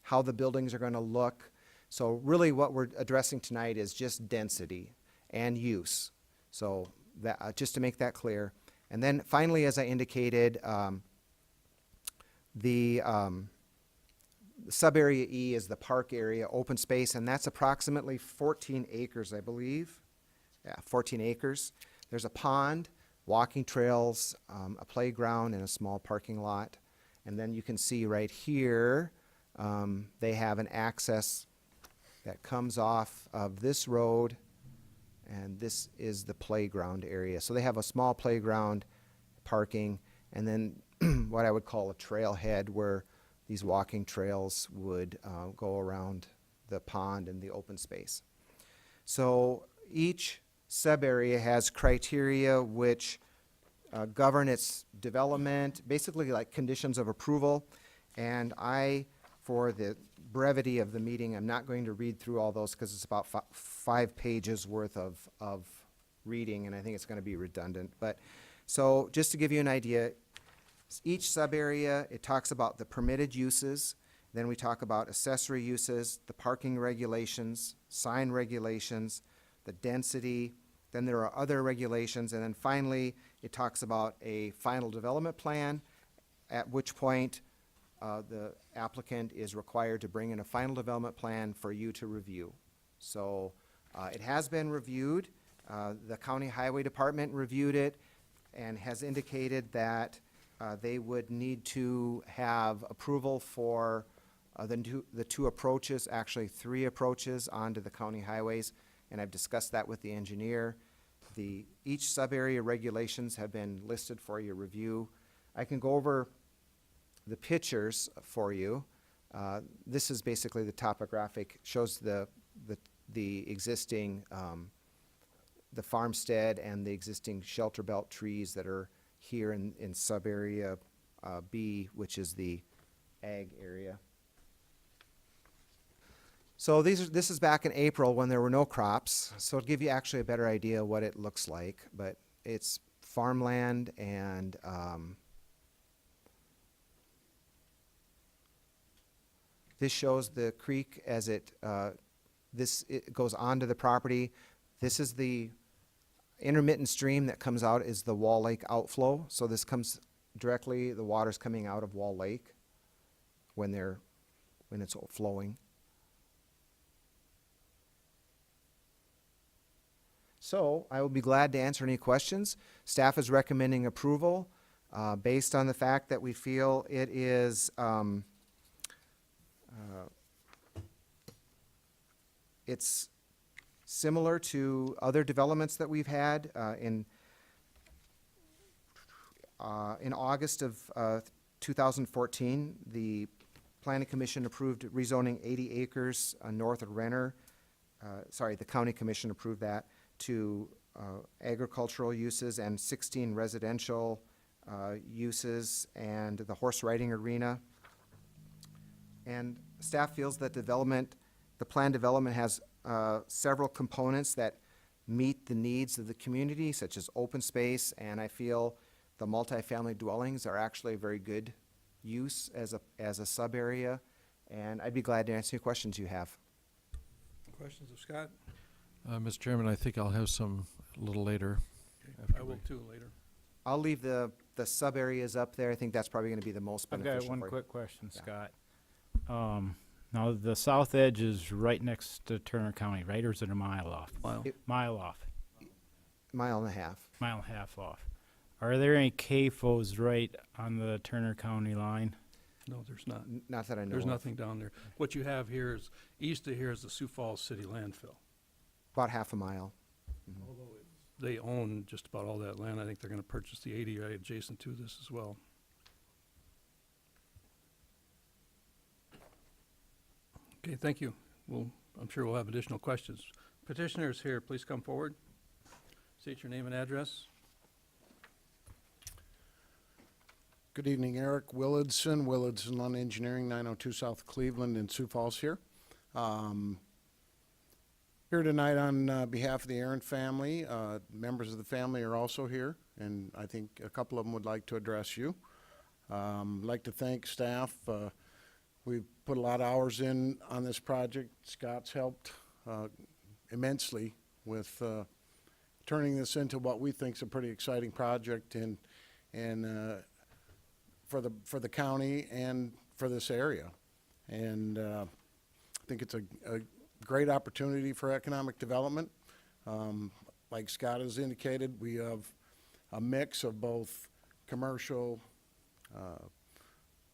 how the buildings are going to look. So really what we're addressing tonight is just density and use. So that, just to make that clear. And then finally, as I indicated, the sub-area E is the park area, open space, and that's approximately 14 acres, I believe. Yeah, 14 acres. There's a pond, walking trails, a playground, and a small parking lot. And then you can see right here, they have an access that comes off of this road, and this is the playground area. So they have a small playground, parking, and then what I would call a trailhead where these walking trails would go around the pond and the open space. So each sub-area has criteria which govern its development, basically like conditions of approval. And for the brevity of the meeting, I'm not going to read through all those because it's about 5 pages worth of reading, and I think it's going to be redundant. But so just to give you an idea, each sub-area, it talks about the permitted uses, then we talk about accessory uses, the parking regulations, sign regulations, the density, then there are other regulations, and then finally, it talks about a final development plan, at which point the applicant is required to bring in a final development plan for you to review. So it has been reviewed. The County Highway Department reviewed it and has indicated that they would need to have approval for the 2 approaches, actually 3 approaches onto the county highways, and I've discussed that with the engineer. Each sub-area regulations have been listed for your review. I can go over the pictures for you. This is basically the topographic, shows the the existing, the farmstead and the existing shelter belt trees that are here in sub-area B, which is the ag area. So this is back in April when there were no crops, so it'll give you actually a better idea what it looks like, but it's farmland and this shows the creek as it goes onto the property. This is the intermittent stream that comes out is the Wall Lake outflow. So this comes directly, the water's coming out of Wall Lake when it's flowing. So I will be glad to answer any questions. Staff is recommending approval based on the fact that we feel it is it's similar to other developments that we've had in August of 2014. The Planning Commission approved rezoning 80 acres north of Renner. The County Commission approved that to agricultural uses and 16 residential uses and the horse riding arena. And staff feels that the planned development has several components that meet the needs of the community, such as open space, and I feel the multifamily dwellings are actually a very good use as a sub-area, and I'd be glad to answer any questions you have. Questions of Scott? Mr. Chairman, I think I'll have some a little later. I will too later. I'll leave the sub-areas up there. I think that's probably gonna be the most I've beneficial got one for you. quick question, Yeah. Scott. Now, the south edge is right next to Turner County, right, or is it a mile off? Wow. Mile off, Mile and a half. mile and a half off. Are there any CAFOs right on the Turner County line? No, there's not. Not that I know There's of. nothing down there. What you have here is, east of here is the Sioux Falls City landfill. About half a mile. Although they own just about all that land, I think they're gonna purchase the 80 right adjacent to this as well. Okay, thank you. I'm sure we'll have additional questions. Petitioners here, please come forward. State your name and address. Good evening, Eric Willardson Lawn Engineering, 902 South Cleveland in Sioux Falls here. Here tonight on behalf of the Aaron family. Members of the family are also here, and I think a couple of them would like to address you. I'd like to thank staff. We've put a lot of hours in on this project. Scott's helped immensely with turning this into what we think is a pretty exciting project and for the county and for this area. And I think it's a great opportunity for economic development. Like Scott has indicated, we have a mix of both commercial,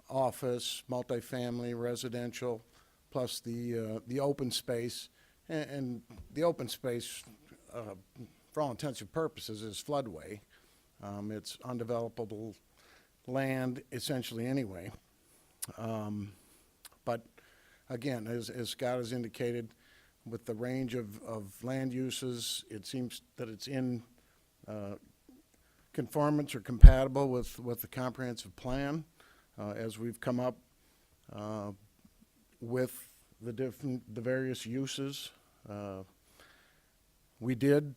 office, multifamily, residential, plus the open space. And the open space, for all intents and purposes, is floodway. It's undevelopable land essentially anyway. But again, as Scott has indicated, with the range of land uses, it seems that it's in conformance or compatible with the comprehensive plan as we've come up with the various uses. We did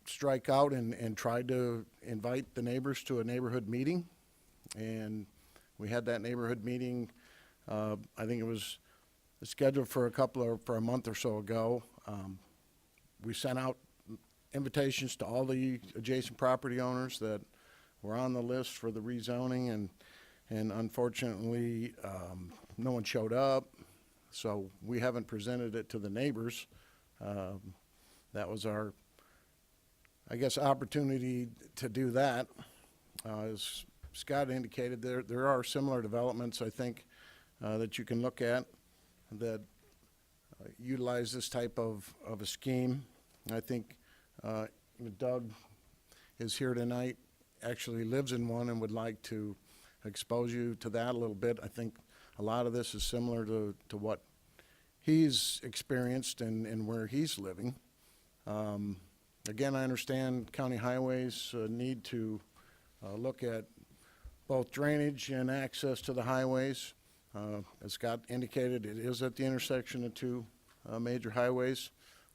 strike out and tried to invite the neighbors to a neighborhood meeting, and we had that neighborhood meeting. I think it was scheduled for a month or so ago. We sent out invitations to all the adjacent property owners that were on the list for the rezoning, and unfortunately, no one showed up. So we haven't presented it to the neighbors. That was our, I guess, opportunity to do that. As Scott indicated, there are similar developments, I think, that you can look at that utilize this type of a scheme. I think Doug is here tonight, actually lives in one, and would like to expose you to that a little bit. I think a lot of this is similar to what he's experienced and where he's living. Again, I understand county highways need to look at both drainage and access to the highways. As Scott indicated, it is at the intersection of two major highways.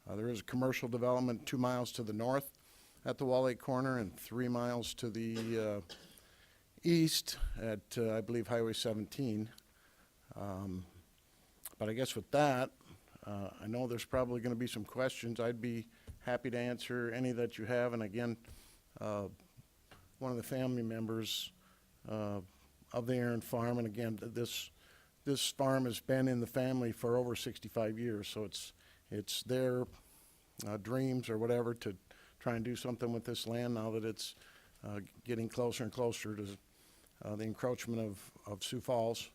There is a commercial development 2 miles to the north at the Wall Lake corner and 3 miles to the east at, I believe, Highway 17. But I guess with that, I know there's probably going to be some questions. I'd be happy to answer any that you have. And again, one of the family members of the Aaron farm, and again, this farm has been in the family for over 65 years, so it's their dreams or whatever to try and do something with this land now that it's getting closer and closer to the encroachment of Sioux Falls.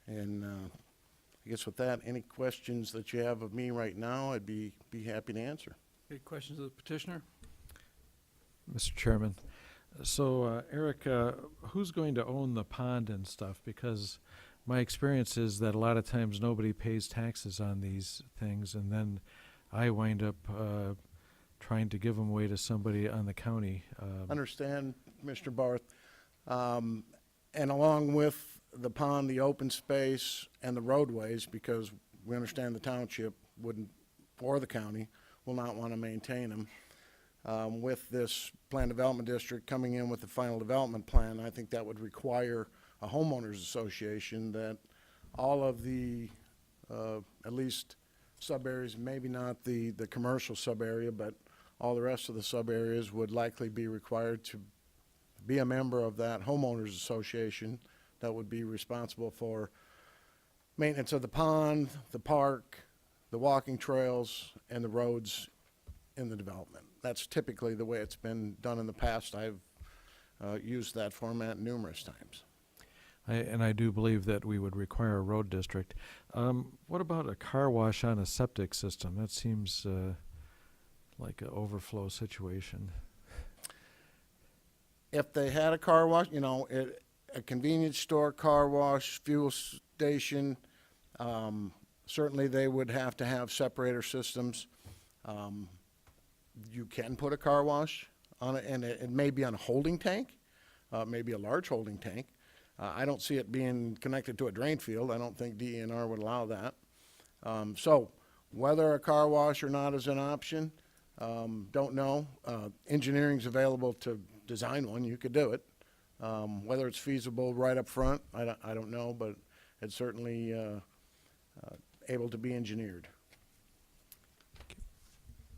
And I guess with that, any questions that you have of me right now, I'd be happy to answer. Any questions of the petitioner? Mr. Chairman, so Eric, who's going to own the pond and stuff? Because my experience is that a lot of times nobody pays taxes on these things, and then I wind up trying to give them away to somebody on the county. Understand, Mr. Barth. And along with the pond, the open space, and the roadways, because we understand the township wouldn't, or the county, will not want to maintain them. With this plan development district coming in with the final development plan, I think that would require a homeowners association that all of the, at least sub-areas, maybe not the commercial sub-area, but all the rest of the sub-areas would likely be required to be a member of that homeowners association that would be responsible for maintenance of the pond, the park, the walking trails, and the roads in the development. That's typically the way it's been done in the past. I've used that format numerous times. And I do believe that we would require a road district. What about a car wash on a septic system? That seems like an overflow situation. If they had a car wash, a convenience store, car wash, fuel station, certainly they would have to have separator systems. You can put a car wash on it, and it may be on a holding tank, maybe a large holding tank. I don't see it being connected to a drain field. I don't think DENR would allow that. So whether a car wash or not is an option, don't know. Engineering's available to design one. You could do it. Whether it's feasible right up front, I don't know, but it's certainly able to be engineered.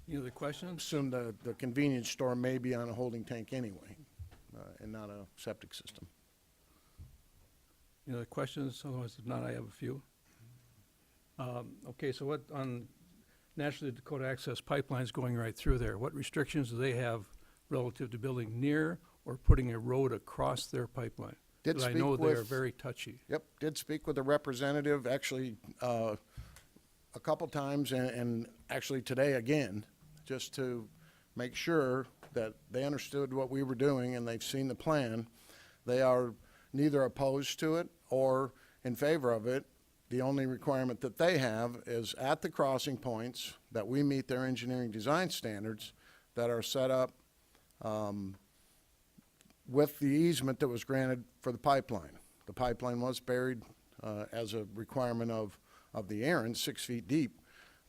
Any other questions? Assume the convenience store may be on a holding tank anyway, and not a septic system. Any other questions? Otherwise, if not, I have a few. Okay, so what, on naturally Dakota Access Pipeline's going right through there, what restrictions do they have relative to building near or putting a road across their pipeline? Did Because I speak know they are with- very touchy. Yep, did speak with a representative, actually, a couple times, and actually today again, just to make sure that they understood what we were doing and they've seen the plan. They are neither opposed to it or in favor of it. The only requirement that they have is at the crossing points that we meet their engineering design standards that are set up with the easement that was granted for the pipeline. The pipeline was buried as a requirement of the Aaron, 6 feet deep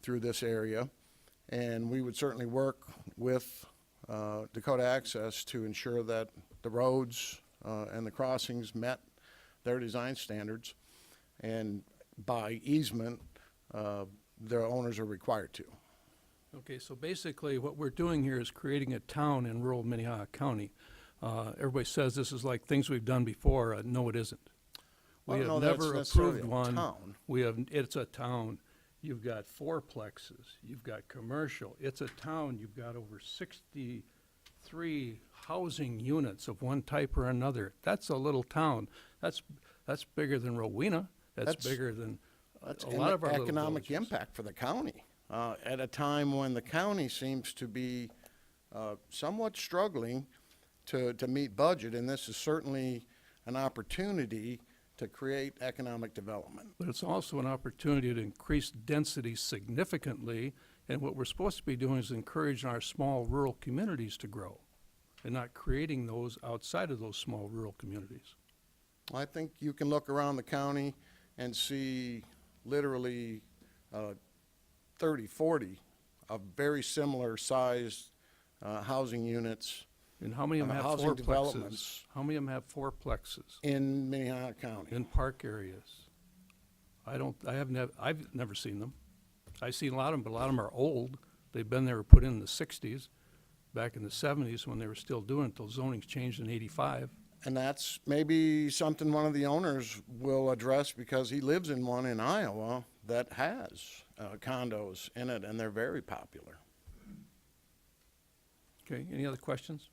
through this area. And we would certainly work with Dakota Access to ensure that the roads and the crossings met their design standards. And by easement, their owners are required to. Okay, so basically what we're doing here is creating a town in rural Minnehaha County. Everybody says this is like things we've done before. No, it isn't. Well, We I don't have know that's never necessarily approved a one. town. It's a town. You've got fourplexes, you've got commercial. It's a town. You've got over 63 housing units of one type or another. That's a little town. That's bigger than Rowena. That's bigger than That's a lot of our little economic villages. impact for the county, at a time when the county seems to be somewhat struggling to meet budget, and this is certainly an opportunity to create economic development. But it's also an opportunity to increase density significantly, and what we're supposed to be doing is encouraging our small rural communities to grow, and not creating those outside of those small rural communities. I think you can look around the county and see literally 30, 40 of very similar sized housing units And how many of them have housing fourplexes? developments. How many of them have fourplexes in Minnehaha County. in park areas? I've never seen them. I've seen a lot of them, but a lot of them are old. They've been there, put in the sixties, back in the seventies when they were still doing it, till zoning's changed in 85. And that's maybe something one of the owners will address because he lives in one in Iowa that has condos in it, and they're very popular. Okay, any other questions?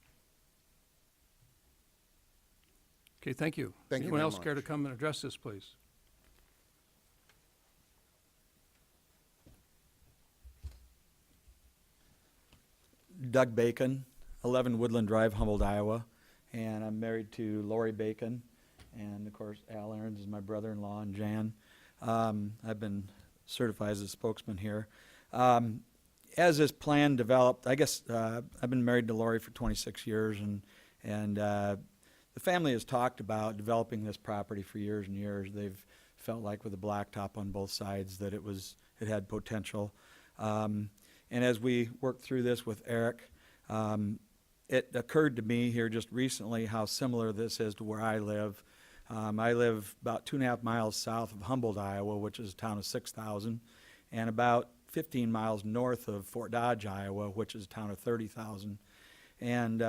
Okay, thank you. Thank you Anyone very else care to much. come and address this, please? Doug Bacon, 11 Woodland Drive, Humboldt, Iowa, and I'm married to Lori Bacon, and of course Al Aarons is my brother-in-law, and Jan. I've been certified as a spokesman here. As this plan developed, I guess I've been married to Lori for 26 years, and the family has talked about developing this property for years and years. They've felt like with the blacktop on both sides that it had potential. And as we worked through this with Eric, it occurred to me here just recently how similar this is to where I live. I live about 2.5 miles south of Humboldt, Iowa, which is a town of 6,000, and about 15 miles north of Fort Dodge, Iowa, which is a town of 30,000. And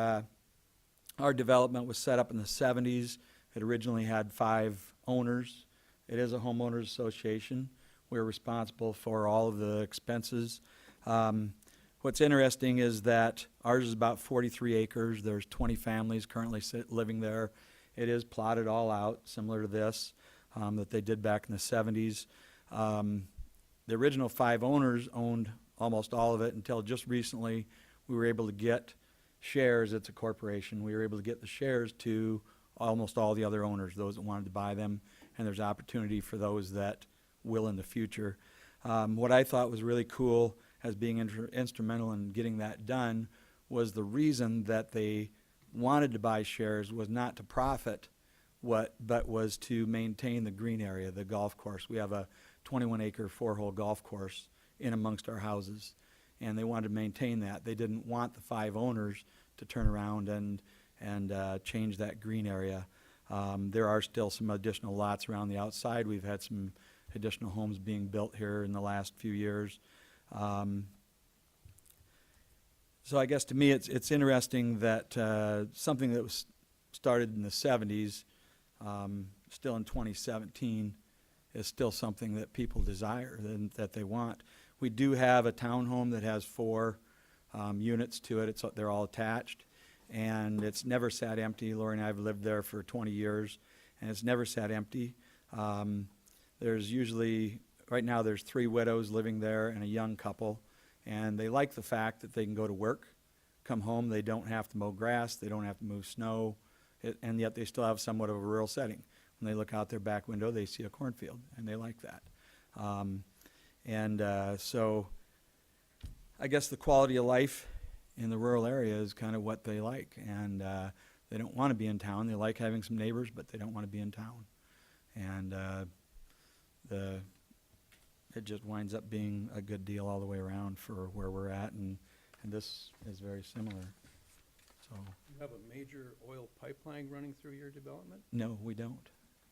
our development was set up in the 70s. It originally had 5 owners. It is a homeowners association. We're responsible for all of the expenses. What's interesting is that ours is about 43 acres. There's 20 families currently living there. It is plotted all out, similar to this, that they did back in the 70s. The original 5 owners owned almost all of it until just recently we were able to get shares. It's a corporation. We were able to get the shares to almost all the other owners, those that wanted to buy them, and there's opportunity for those that will in the future. What I thought was really cool as being instrumental in getting that done was the reason that they wanted to buy shares was not to profit, but was to maintain the green area, the golf course. We have a 21-acre 4-hole golf course in amongst our houses, and they wanted to maintain that. They didn't want the 5 owners to turn around and change that green area. There are still some additional lots around the outside. We've had some additional homes being built here in the last few years. So I guess to me it's interesting that something that was started in the 70s, still in 2017, is still something that people desire and that they want. We do have a townhome that has 4 units to it. They're all attached, and it's never sat empty. Lori and I have lived there for 20 years, and it's never sat empty. There's usually, right now there's 3 widows living there and a young couple, and they like the fact that they can go to work, come home, they don't have to mow grass, they don't have to move snow, and yet they still have somewhat of a rural setting. When they look out their back window, they see a cornfield, and they like that. So I guess the quality of life in the rural area is kind of what they like, and they don't want to be in town. They like having some neighbors, but they don't want to be in town. And it just winds up being a good deal all the way around for where we're at, and this is very similar. So You have a major oil pipeline running through your development? no, we don't.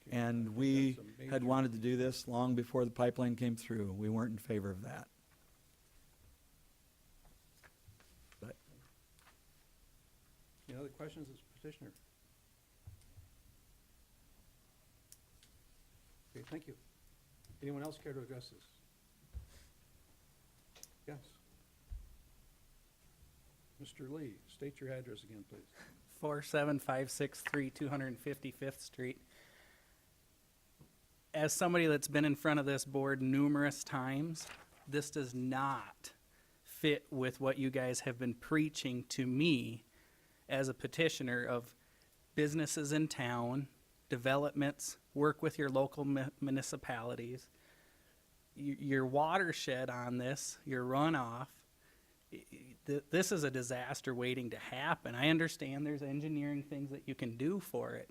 Okay, I And think we that's a had major- wanted to do this long before the pipeline came through. We weren't in favor of that. But Any other questions as petitioner? Okay, thank you. Anyone else care to address this? Yes. Mr. Lee, state your address again, please. 47563 255th Street. As somebody that's been in front of this board numerous times, this does not fit with what you guys have been preaching to me as a petitioner of businesses in town developments, work with your local municipalities. Your watershed on this, your runoff, this is a disaster waiting to happen. I understand there's engineering things that you can do for it,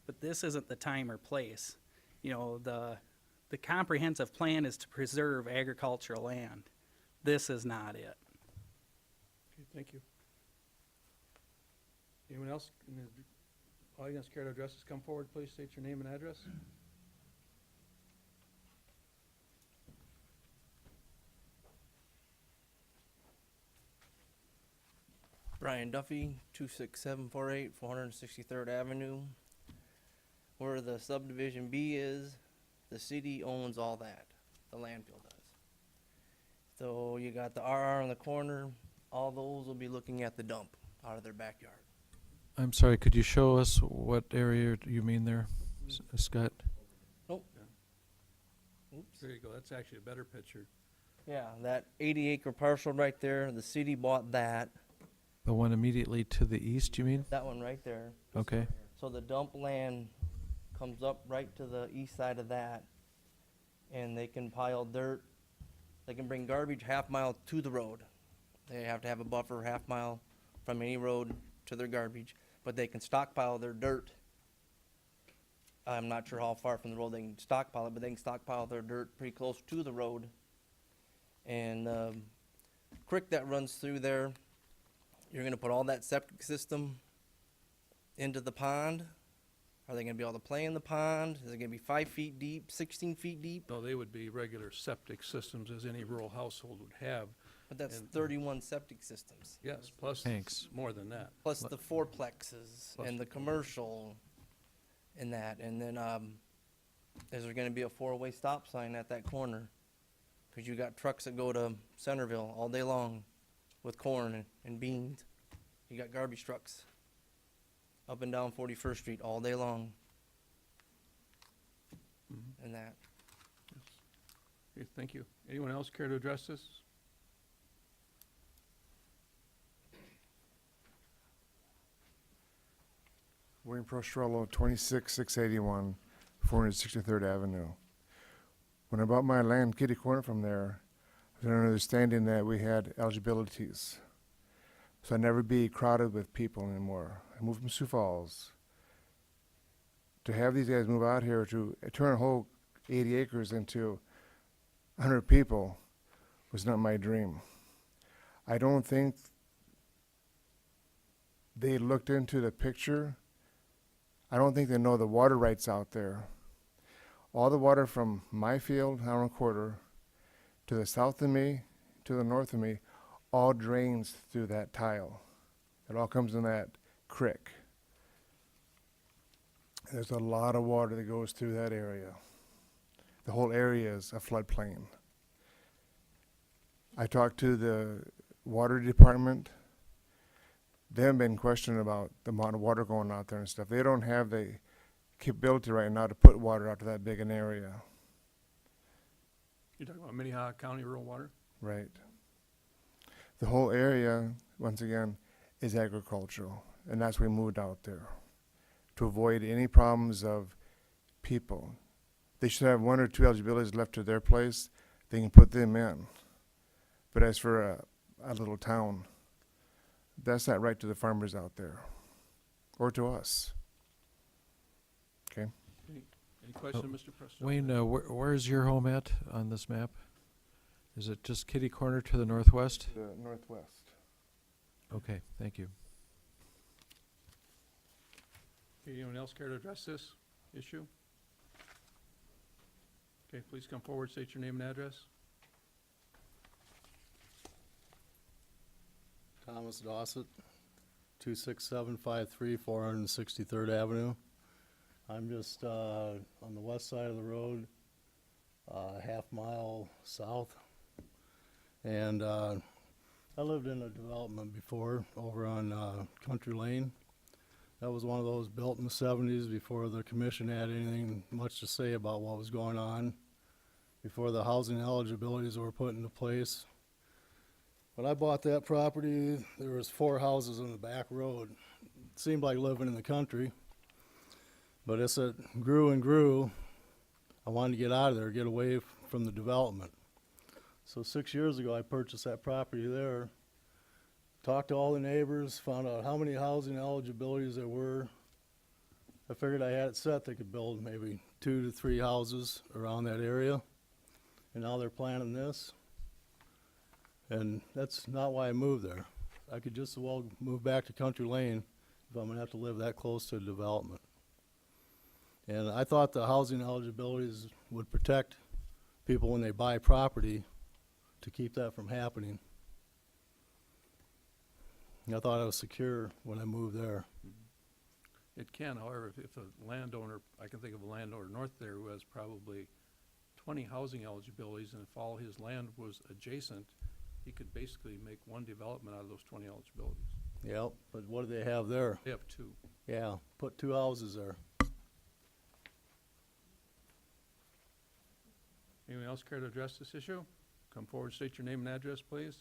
but this isn't the time or place. You know, the comprehensive plan is to preserve agricultural land. This is not it. Okay, thank you. Anyone else in the audience care to address us? Come forward, please, state your name and address. Brian Duffy, 26748 463rd Avenue. Where the subdivision B is, the city owns all that. The landfill does. So you got the RR in the corner. All those will be looking at the dump out of their backyard. I'm sorry, could you show us what area you mean there, Scott? Oops. There you go. That's actually a better picture. Yeah, that 80-acre parcel right there, the city bought that. The one immediately to the east, you mean? That one right there. Okay. So the dump land comes up right to the east side of that, and they can pile dirt. They can bring garbage half-mile to the road. They have to have a buffer half-mile from any road to their garbage, but they can stockpile their dirt. I'm not sure how far from the road they can stockpile it, but they can stockpile their dirt pretty close to the road. And creek that runs through there, you're gonna put all that septic system into the pond. Are they gonna be able to play in the pond? Is it gonna be 5 feet deep, 16 feet deep? No, they would be regular septic systems as any rural household would have. But that's And- 31 septic systems, Yes, plus Thanks. more than that. plus the fourplexes Plus and the commercial and that. And then, is there gonna be a 4-way stop sign at that corner? Cause you got trucks that go to Centerville all day long with corn and beans. You got garbage trucks up and down 41st Street all day long. Mhm. And that. Okay, thank you. Anyone else care to address this? Wayne Prostrello, 26681, 463rd Avenue. When I bought my land kitty corner from there, I was under the understanding that we had eligibilities. So I'd never be crowded with people anymore. I moved from Sioux Falls. To have these guys move out here to turn a whole 80 acres into 100 people was not my dream. I don't think they looked into the picture. I don't think they know the water rights out there. All the water from my field, hour and a quarter, to the south of me, to the north of me, all drains through that tile. It all comes in that creek. There's a lot of water that goes through that area. The whole area is a floodplain. I talked to the water department. They haven't been questioning about the amount of water going out there and stuff. They don't have the capability right now to put water out to that big an area. You're talking about Minnehaha County rural water? Right. The whole area, once again, is agricultural, and that's why we moved out there, to avoid any problems of people. They should have 1 or 2 eligibilities left to their place. They can put them in. But as for a little town, that's not right to the farmers out there, or to us. Okay? Any question, Mr. Preston? Wayne, where's your home at on this map? Is it just kitty corner to the northwest? The northwest. Okay, thank you. Okay, anyone else care to address this issue? Okay, please come forward, state your name and address. Thomas Dossett, 26753 463rd Avenue. I'm just on the west side of the road, half mile south. And I lived in a development before over on Country Lane. That was one of those built in the 70s before the commission had anything much to say about what was going on, before the housing eligibilities were put into place. When I bought that property, there was 4 houses on the back road. It seemed like living in the country. But as it grew and grew, I wanted to get out of there, get away from the development. So 6 years ago, I purchased that property there, talked to all the neighbors, found out how many housing eligibilities there were. I figured I had it set, they could build maybe 2 to 3 houses around that area. And now they're planning this. And that's not why I moved there. I could just as well move back to Country Lane if I'm gonna have to live that close to development. And I thought the housing eligibilities would protect people when they buy property to keep that from happening. I thought I was secure when I moved there. It can, however, if a landowner, I can think of a landowner north there who has probably 20 housing eligibilities, and if all his land was adjacent, he could basically make one development out of those 20 eligibilities. Yep, but what do they have there? They have 2. Yeah, put 2 houses there. Anyone else care to address this issue? Come forward, state your name and address, please.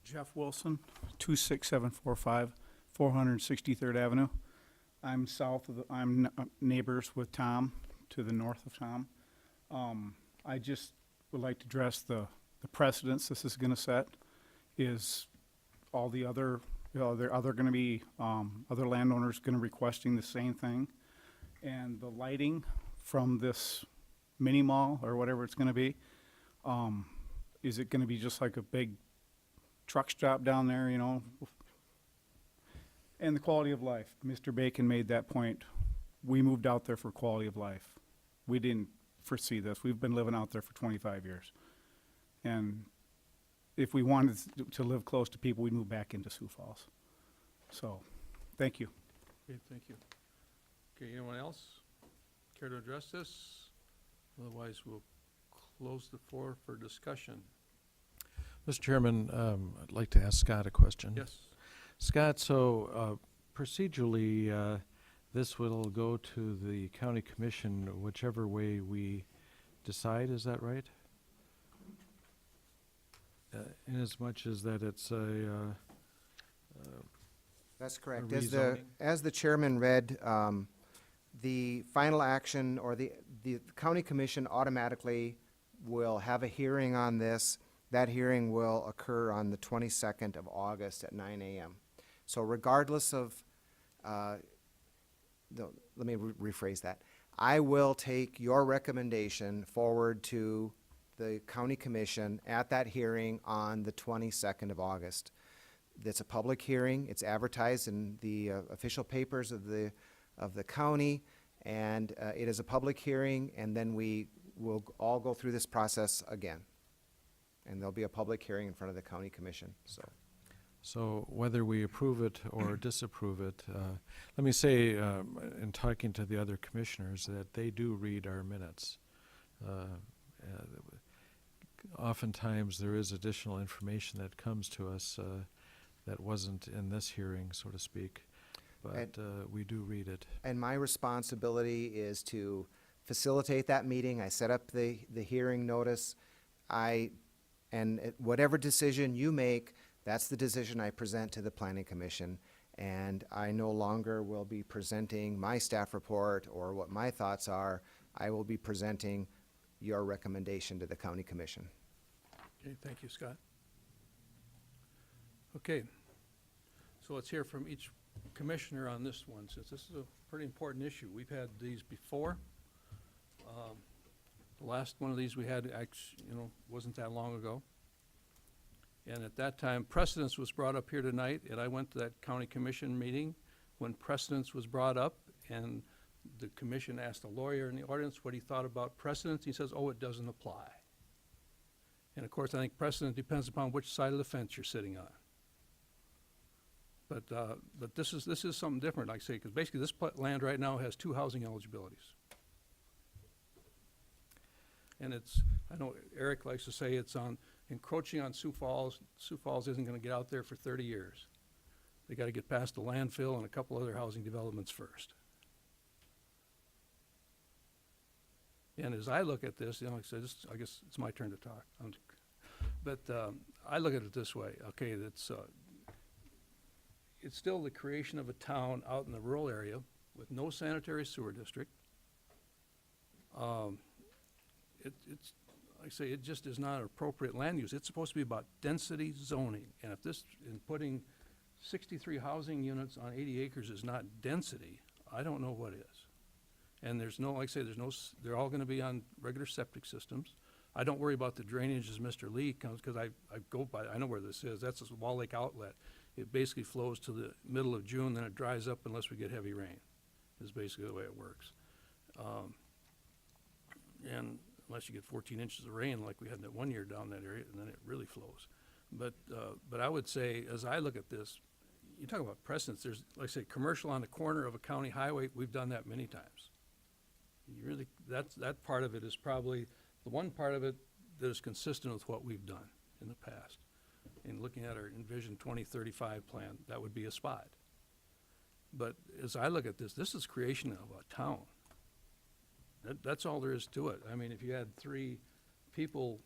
Jeff Wilson, 26745 463rd Avenue. I'm south of I'm neighbors with Tom, to the north of Tom. I just would like to address the precedence this is going to set. Is all the other, there other going to be other landowners going to requesting the same thing, and the lighting from this mini mall or whatever it's going to be, is it going to be just like a big truck stop down there, you know? And the quality of life. Mr. Bacon made that point. We moved out there for quality of life. We didn't foresee this. We've been living out there for 25 years. And if we wanted to live close to people, we'd move back into Sioux Falls. So, thank you. Okay, thank you. Okay, anyone else care to address this? Otherwise, we'll close the floor for discussion. Mr. Chairman, I'd like to ask Scott a question. Yes. Scott, so procedurally, this will go to the county commission whichever way we decide, is that right? In as much as that it's a That's correct. rezoning? As the chairman read, the final action, or the county commission automatically will have a hearing on this. That hearing will occur on the 22nd of August at 9 a.m. So regardless of, let me rephrase that. I will take your recommendation forward to the county commission at that hearing on the 22nd of August. It's a public hearing. It's advertised in the official papers of the county, and it is a public hearing, and then we will all go through this process again. And there'll be a public hearing in front of the county commission, so. So whether we approve it or disapprove it, let me say, in talking to the other commissioners, that they do read our minutes. Oftentimes, there is additional information that comes to us that wasn't in this hearing, so to speak, but we do read it. And my responsibility is to facilitate that meeting. I set up the hearing notice. Whatever decision you make, that's the decision I present to the planning commission. And I no longer will be presenting my staff report or what my thoughts are. I will be presenting your recommendation to the county commission. Okay, thank you, Scott. Okay, so let's hear from each commissioner on this one, since this is a pretty important issue. We've had these before. The last one of these we had, wasn't that long ago. And at that time, precedence was brought up here tonight, and I went to that county commission meeting when precedence was brought up, and the commission asked a lawyer in the audience what he thought about precedence. He says, oh, it doesn't apply. And of course, I think precedent depends upon which side of the fence you're sitting on. But this is something different, like I say, because basically this land right now has 2 housing eligibilities. And I know Eric likes to say it's encroaching on Sioux Falls. Sioux Falls isn't gonna get out there for 30 years. They gotta get past the landfill and a couple other housing developments first. And as I look at this, like I said, I guess it's my turn to talk. But I look at it this way, okay, it's still the creation of a town out in the rural area with no sanitary sewer district. It's, like I say, it just is not appropriate land use. It's supposed to be about density zoning. And if this, in putting 63 housing units on 80 acres is not density, I don't know what is. And there's no, like I say, there's no, they're all gonna be on regular septic systems. I don't worry about the drainage as Mr. Lee comes, because I go by, I know where this is. That's a Wall Lake outlet. It basically flows to the middle of June, then it dries up unless we get heavy rain, is basically the way it works. And unless you get 14 inches of rain like we had that one year down that area, and then it really flows. But I would say, as I look at this, you talk about precedents, there's, like I say, commercial on the corner of a county highway, we've done that many times. You really, that part of it is probably the one part of it that is consistent with what we've done in the past. In looking at our Envision 2035 plan, that would be a spot. But as I look at this, this is creation of a town. That's all there is to it. I mean, if you had 3 people,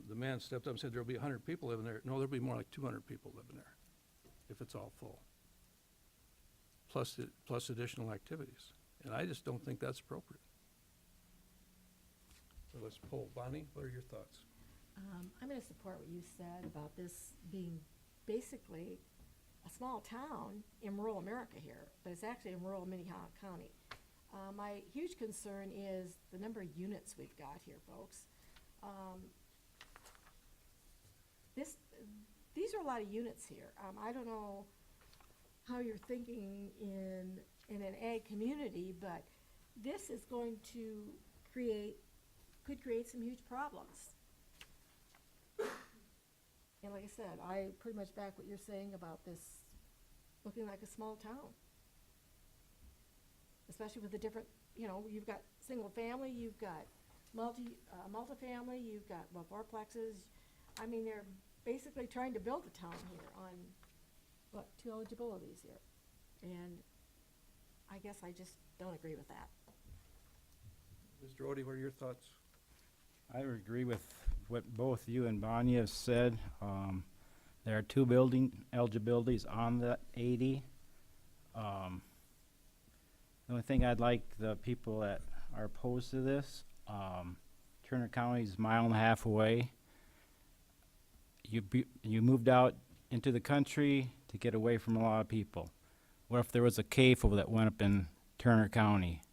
the man stepped up and said there'll be 100 people living there. No, there'll be more like 200 people living there, if it's all full. Plus additional activities. And I just don't think that's appropriate. So let's poll. Bonnie, what are your thoughts? I'm going to support what you said about this being basically a small town in rural America here, but it's actually in rural Minnehaha County. My huge concern is the number of units we've got here, folks. These are a lot of units here. I don't know how you're thinking in an ag community, but this is going to could create some huge problems. And like I said, I pretty much back what you're saying about this looking like a small town. Especially with the different, you know, you've got single family, you've got multifamily, you've got, well, fourplexes. I mean, they're basically trying to build a town here on, what, 2 eligibilities here. And I guess I just don't agree with that. Mr. Odie, what are your thoughts? I would agree with what both you and Bonnie have said. There are 2 building eligibilities on the 80. The only thing I'd like the people that are opposed to this, Turner County's a mile and a half away. You moved out into the country to get away from a lot of people. What if there was a CAFO that went up in Turner County?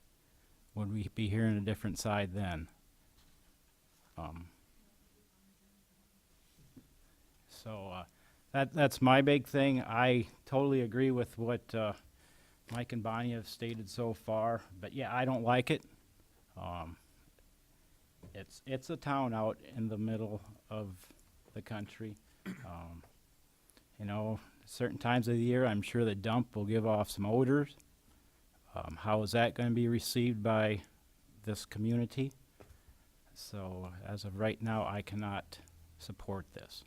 Would we be hearing a different side then? That's my big thing. I totally agree with what Mike and Bonnie have stated so far, but yeah, I don't like it. It's a town out in the middle of the country. You know, certain times of the year, I'm sure the dump will give off some odors. How is that going to be received by this community? So as of right now, I cannot support this.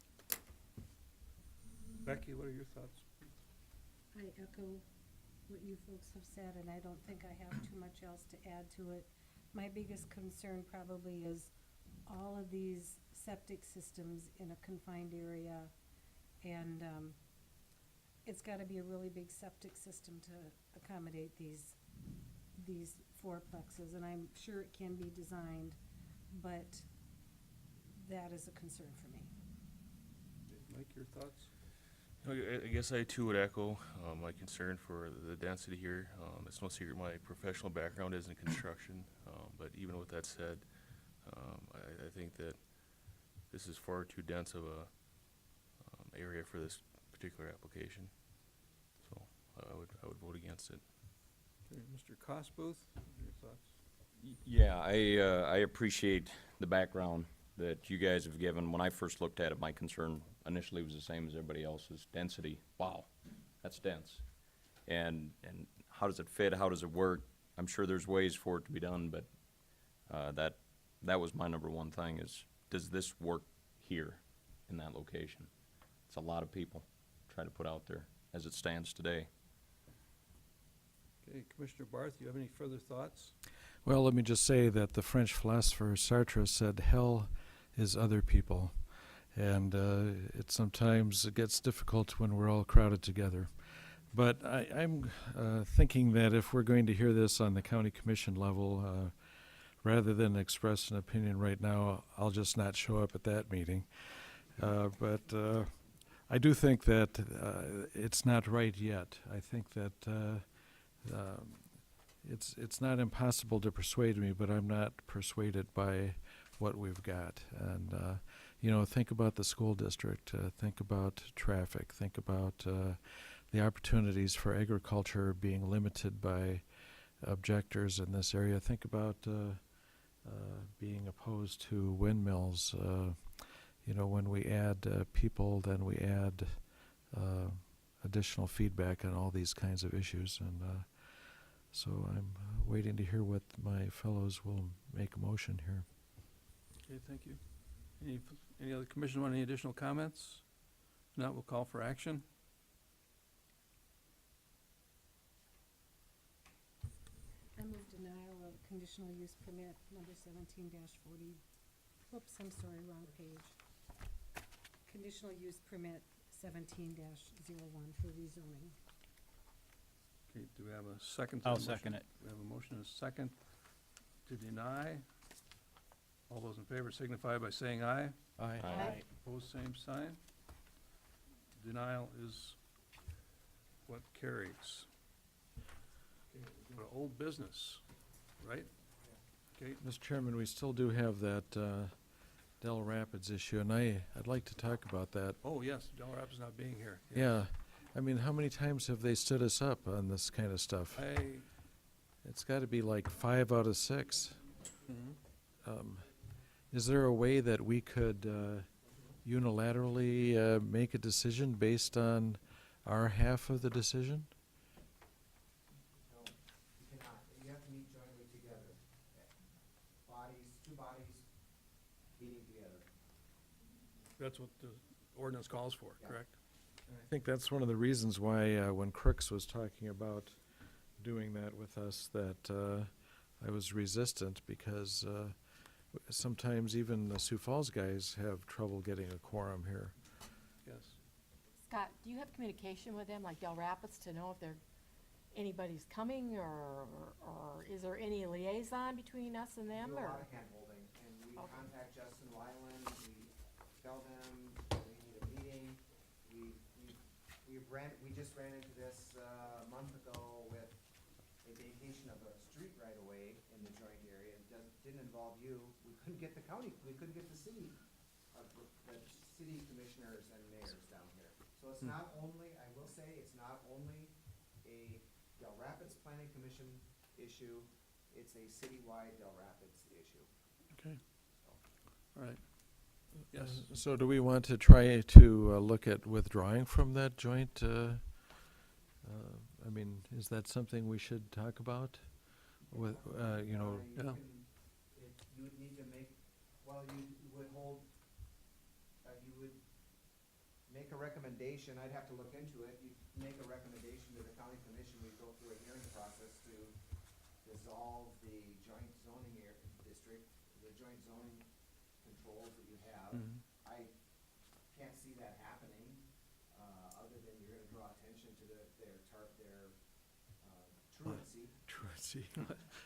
Becky, what are your thoughts? I echo what you folks have said, and I don't think I have too much else to add to it. My biggest concern probably is all of these septic systems in a confined area, and it's gotta be a really big septic system to accommodate these fourplexes, and I'm sure it can be designed, but that is a concern for me. Mike, your thoughts? I guess I too would echo my concern for the density here. It's no secret my professional background is in construction, but even with that said, I think that this is far too dense of a area for this particular application. So I would vote against it. Okay, Mr. Cosbooth, your thoughts? Yeah, I appreciate the background that you guys have given. When I first looked at it, my concern initially was the same as everybody else's. Density. Wow, that's dense. And how does it fit? How does it work? I'm sure there's ways for it to be done, but that was my number one thing is, does this work here in that location? It's a lot of people try to put out there as it stands today. Okay, Commissioner Barth, you have any further thoughts? Well, let me just say that the French philosopher Sartre said, hell is other people. And it sometimes gets difficult when we're all crowded together. But I'm thinking that if we're going to hear this on the county commission level, rather than express an opinion right now, I'll just not show up at that meeting. But I do think that it's not right yet. I think that it's not impossible to persuade me, but I'm not persuaded by what we've got. And you know, think about the school district, think about traffic, think about the opportunities for agriculture being limited by objectors in this area. Think about being opposed to windmills. You know, when we add people, then we add additional feedback on all these kinds of issues. And so I'm waiting to hear what my fellows will make a motion here. Okay, thank you. Any other commission want any additional comments? If not, we'll call for action. I move denial of conditional use permit number 17-40. Whoops, I'm sorry, wrong page. Conditional use permit 17-01 for rezoning. Okay, do we have a second? to I'll the motion? second it. We have a motion and a second to deny. All those in favor signify by saying aye. Aye. Aye. Opposed, same sign. Denial is what carries. Okay, we'll go to old business, right? Okay, Mr. Chairman, we still do have that Del Rapids issue, and I'd like to talk about that. oh, yes, Del Rapids not being here. Yeah. I mean, how many times have they stood us up on this kind of stuff? It's got to be like 5 out of 6. Is there a way that we could unilaterally make a decision based on our half of the decision? No, you cannot. You have to meet jointly together. Two bodies meeting together. That's what the ordinance calls for, Yeah. correct? I think that's one of the reasons why when Crooks was talking about doing that with us, that I was resistant, because sometimes even the Sioux Falls guys have trouble getting a quorum here. Yes. Scott, do you have communication with them, like Del Rapids, to know if anybody's coming, or is there any liaison between us and them, We do a or? lot of hand-holding, and we Okay. contact Justin Wyland, we tell them we need a meeting. We just ran into this a month ago with a vacation of a street right away in the joint area. It didn't involve you. We couldn't get the county, we couldn't get the city commissioners and mayors down here. So it's not only, I will say, it's not only a Del Rapids Planning Commission issue, it's a citywide Del Rapids issue. Okay. All right. Yes. So do we want to try to look at withdrawing from that joint? I mean, is that something we should talk about? With, you know, You Yeah. can, if you would need to make, well, you would hold, you would make a recommendation, I'd have to look into it, you'd make a recommendation to the county commission, we'd go through a hearing process to dissolve the joint zoning district, the joint zoning controls that you have. I can't see that happening, other than you're gonna draw attention to their truancy. Truancy.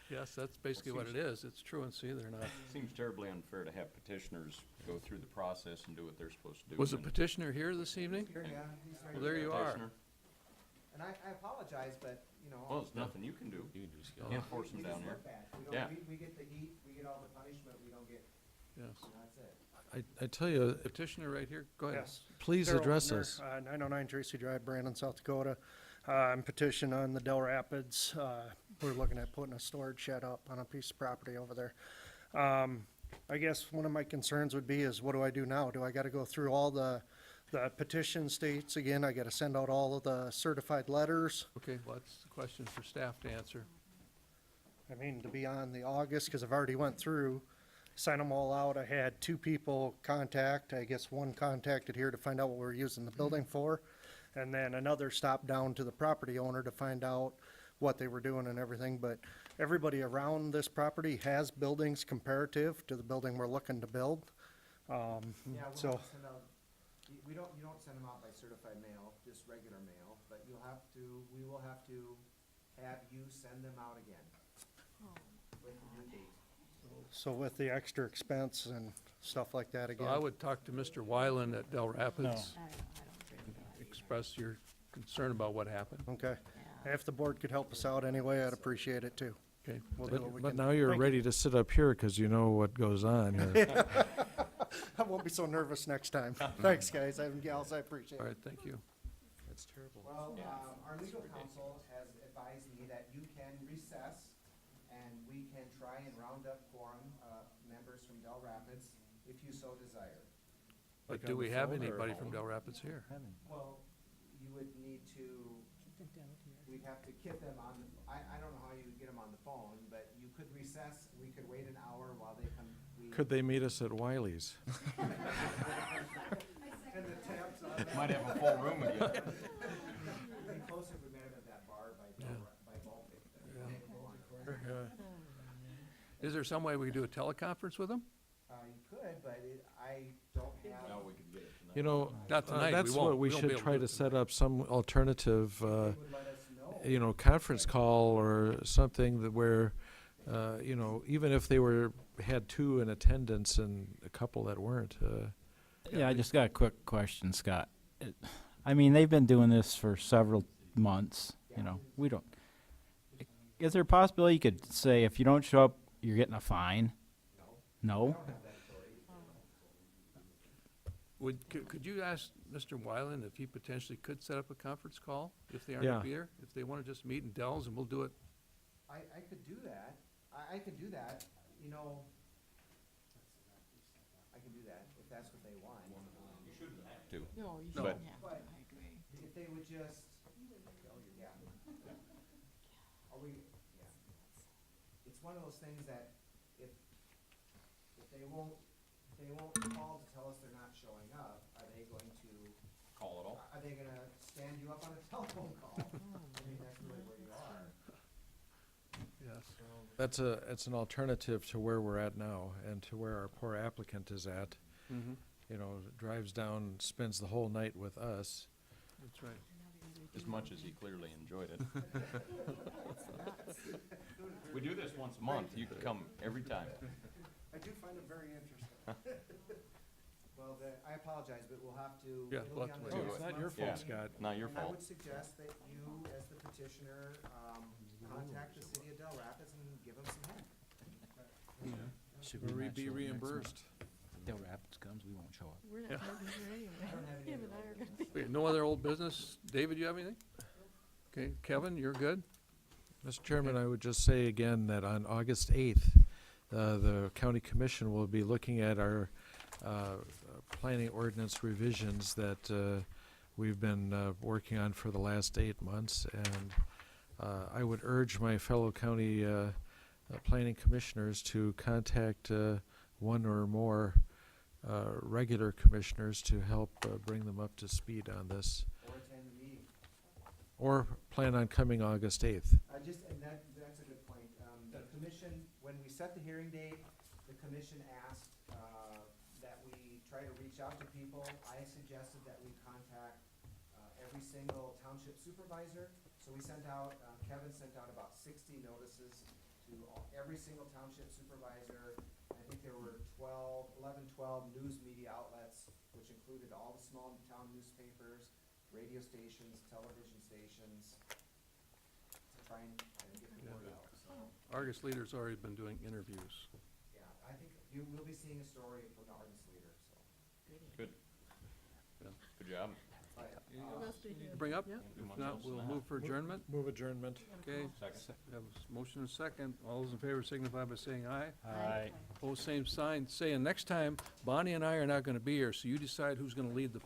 Yes, that's basically what it is. It's truancy. They're not. Seems terribly unfair to have petitioners go through the process and do what they're supposed to do. Was a and- petitioner here this evening? Here, yeah, he's right Well, there here. you are. Petitioner. And I apologize, but, you know. Well, there's nothing you can do. Can't force them we down just here. look bad. Yeah. We get the heat, we get all the punishment, we don't get, Yes. that's it. I tell you, Petitioner right here. Go ahead. Yes. please Darrell address Lindner, us. 909 Tracy Drive, Brandon, South Dakota. I'm petitioning on the Del Rapids. We're looking at putting a storage shed up on a piece of property over there. I guess one of my concerns would be is, what do I do now? Do I gotta go through all the petition states again? I gotta send out all of the certified letters? Okay, well, that's the question for staff to answer. I mean, to be on the August, because I've already went through, sent them all out. I had 2 people contact. I guess one contacted here to find out what we were using the building for. And then another stopped down to the property owner to find out what they were doing and everything. But everybody around this property has buildings comparative to the building we're looking to build. Yeah, So, we'll send out, you don't send them out by certified mail, this regular mail, but we will have to have you send them out again with the new date. So with the extra expense and stuff like that So again. I would talk to Mr. Wyland at Del Rapids. I don't really Express your concern about what happened. Okay. If the board could help us out anyway, I'd appreciate it too. Okay. We'll do what we But can. now you're Thank you. ready to sit up here because you know what goes on here. I won't be so nervous next time. Thanks, guys and gals, I appreciate All it. right, thank you. That's terrible. Well, our legal counsel has advised me that you can recess and we can try and round up quorum, members from Del Rapids if you so desire. But Like do on we the have phone or- anybody from Del Rapids here? Well, you would need to, we'd have to get them on, I don't know how you get them on the phone, but you could recess, we could wait an hour while they come. Could they meet us at Wiley's? And the tabs on. Might have a full room again. It'd be closer if we met them at that bar by Baltic. Is there some way we could do a teleconference with them? You could, but I don't have. Now we can get it tonight. You know, Not tonight, we that's won't. what we We won't be should able to try do to it set up some alternative, They would let us know. conference call or something that where, even if they had two in attendance and a couple that weren't, Yeah, I just got a quick question, Scott. I mean, they've been doing this for several months, we don't. Is there a possibility you could say if you don't show up, you're getting a fine? No? Could you ask Mr. Wyland if he potentially could set up a conference call if they aren't Yeah. up here? If they want to just meet in Dell's and we'll do it. I could do that. I could do that, I can do that if that's what they want. You shouldn't have to. No, you But- shouldn't have to, But- I agree. If they would just, yeah. Are we, yeah. It's one of those things that if they won't call to tell us they're not showing up, are they going to, Call it all. are they gonna stand you up on a telephone call? I mean, that's really where you are. Yes. it's an alternative to where we're at now and to where our poor applicant is at. Mm-hmm. Drives down, spends the whole night with us. That's right. As much as he clearly enjoyed it. We do this once a month. You can come every time. I do find it very interesting. Well, I apologize, but we'll have to. Yeah, it'll we'll be have on to the wait. next It's not your month's fault, meeting. Scott. Not your And I fault. would suggest that you, as the petitioner, contact the city of Del Rapids and give them some help. Should Or be reimbursed. Del Rapids comes, we won't show up. We're not gonna be here anyway. I don't have any Him other and I are ideas. gonna be. Okay, no other old business? David, you have anything? Okay, Kevin, you're good? Mr. Chairman, I would just say again that on August 8th, the county commission will be looking at our planning ordinance revisions that we've been working on for the last 8 months. And I would urge my fellow county planning commissioners to contact one or more regular commissioners to help bring them up to speed on this. Or attend the meeting. Or plan on coming August 8th. And that's a good point. The commission, when we set the hearing date, the commission asked, that we try to reach out to people. I suggested that we contact, every single township supervisor. So we sent out, Kevin sent out about 60 notices to every single township supervisor. I think there were 12 news media outlets, which included all the small town newspapers, radio stations, television stations, to try and get the word out, so, Argus Leader's already been doing interviews. yeah, I think you will be seeing a story from the Argus Leader, so. Good. Yeah. Good job. But, Must be here. Bring up? Yep. If not, we'll move for adjournment. Move adjournment. Okay. Second. We have a motion and a second. All those in favor signify by saying aye. Aye. Opposed, same sign. Saying next time, Bonnie and I are not gonna be here, so you decide who's gonna lead the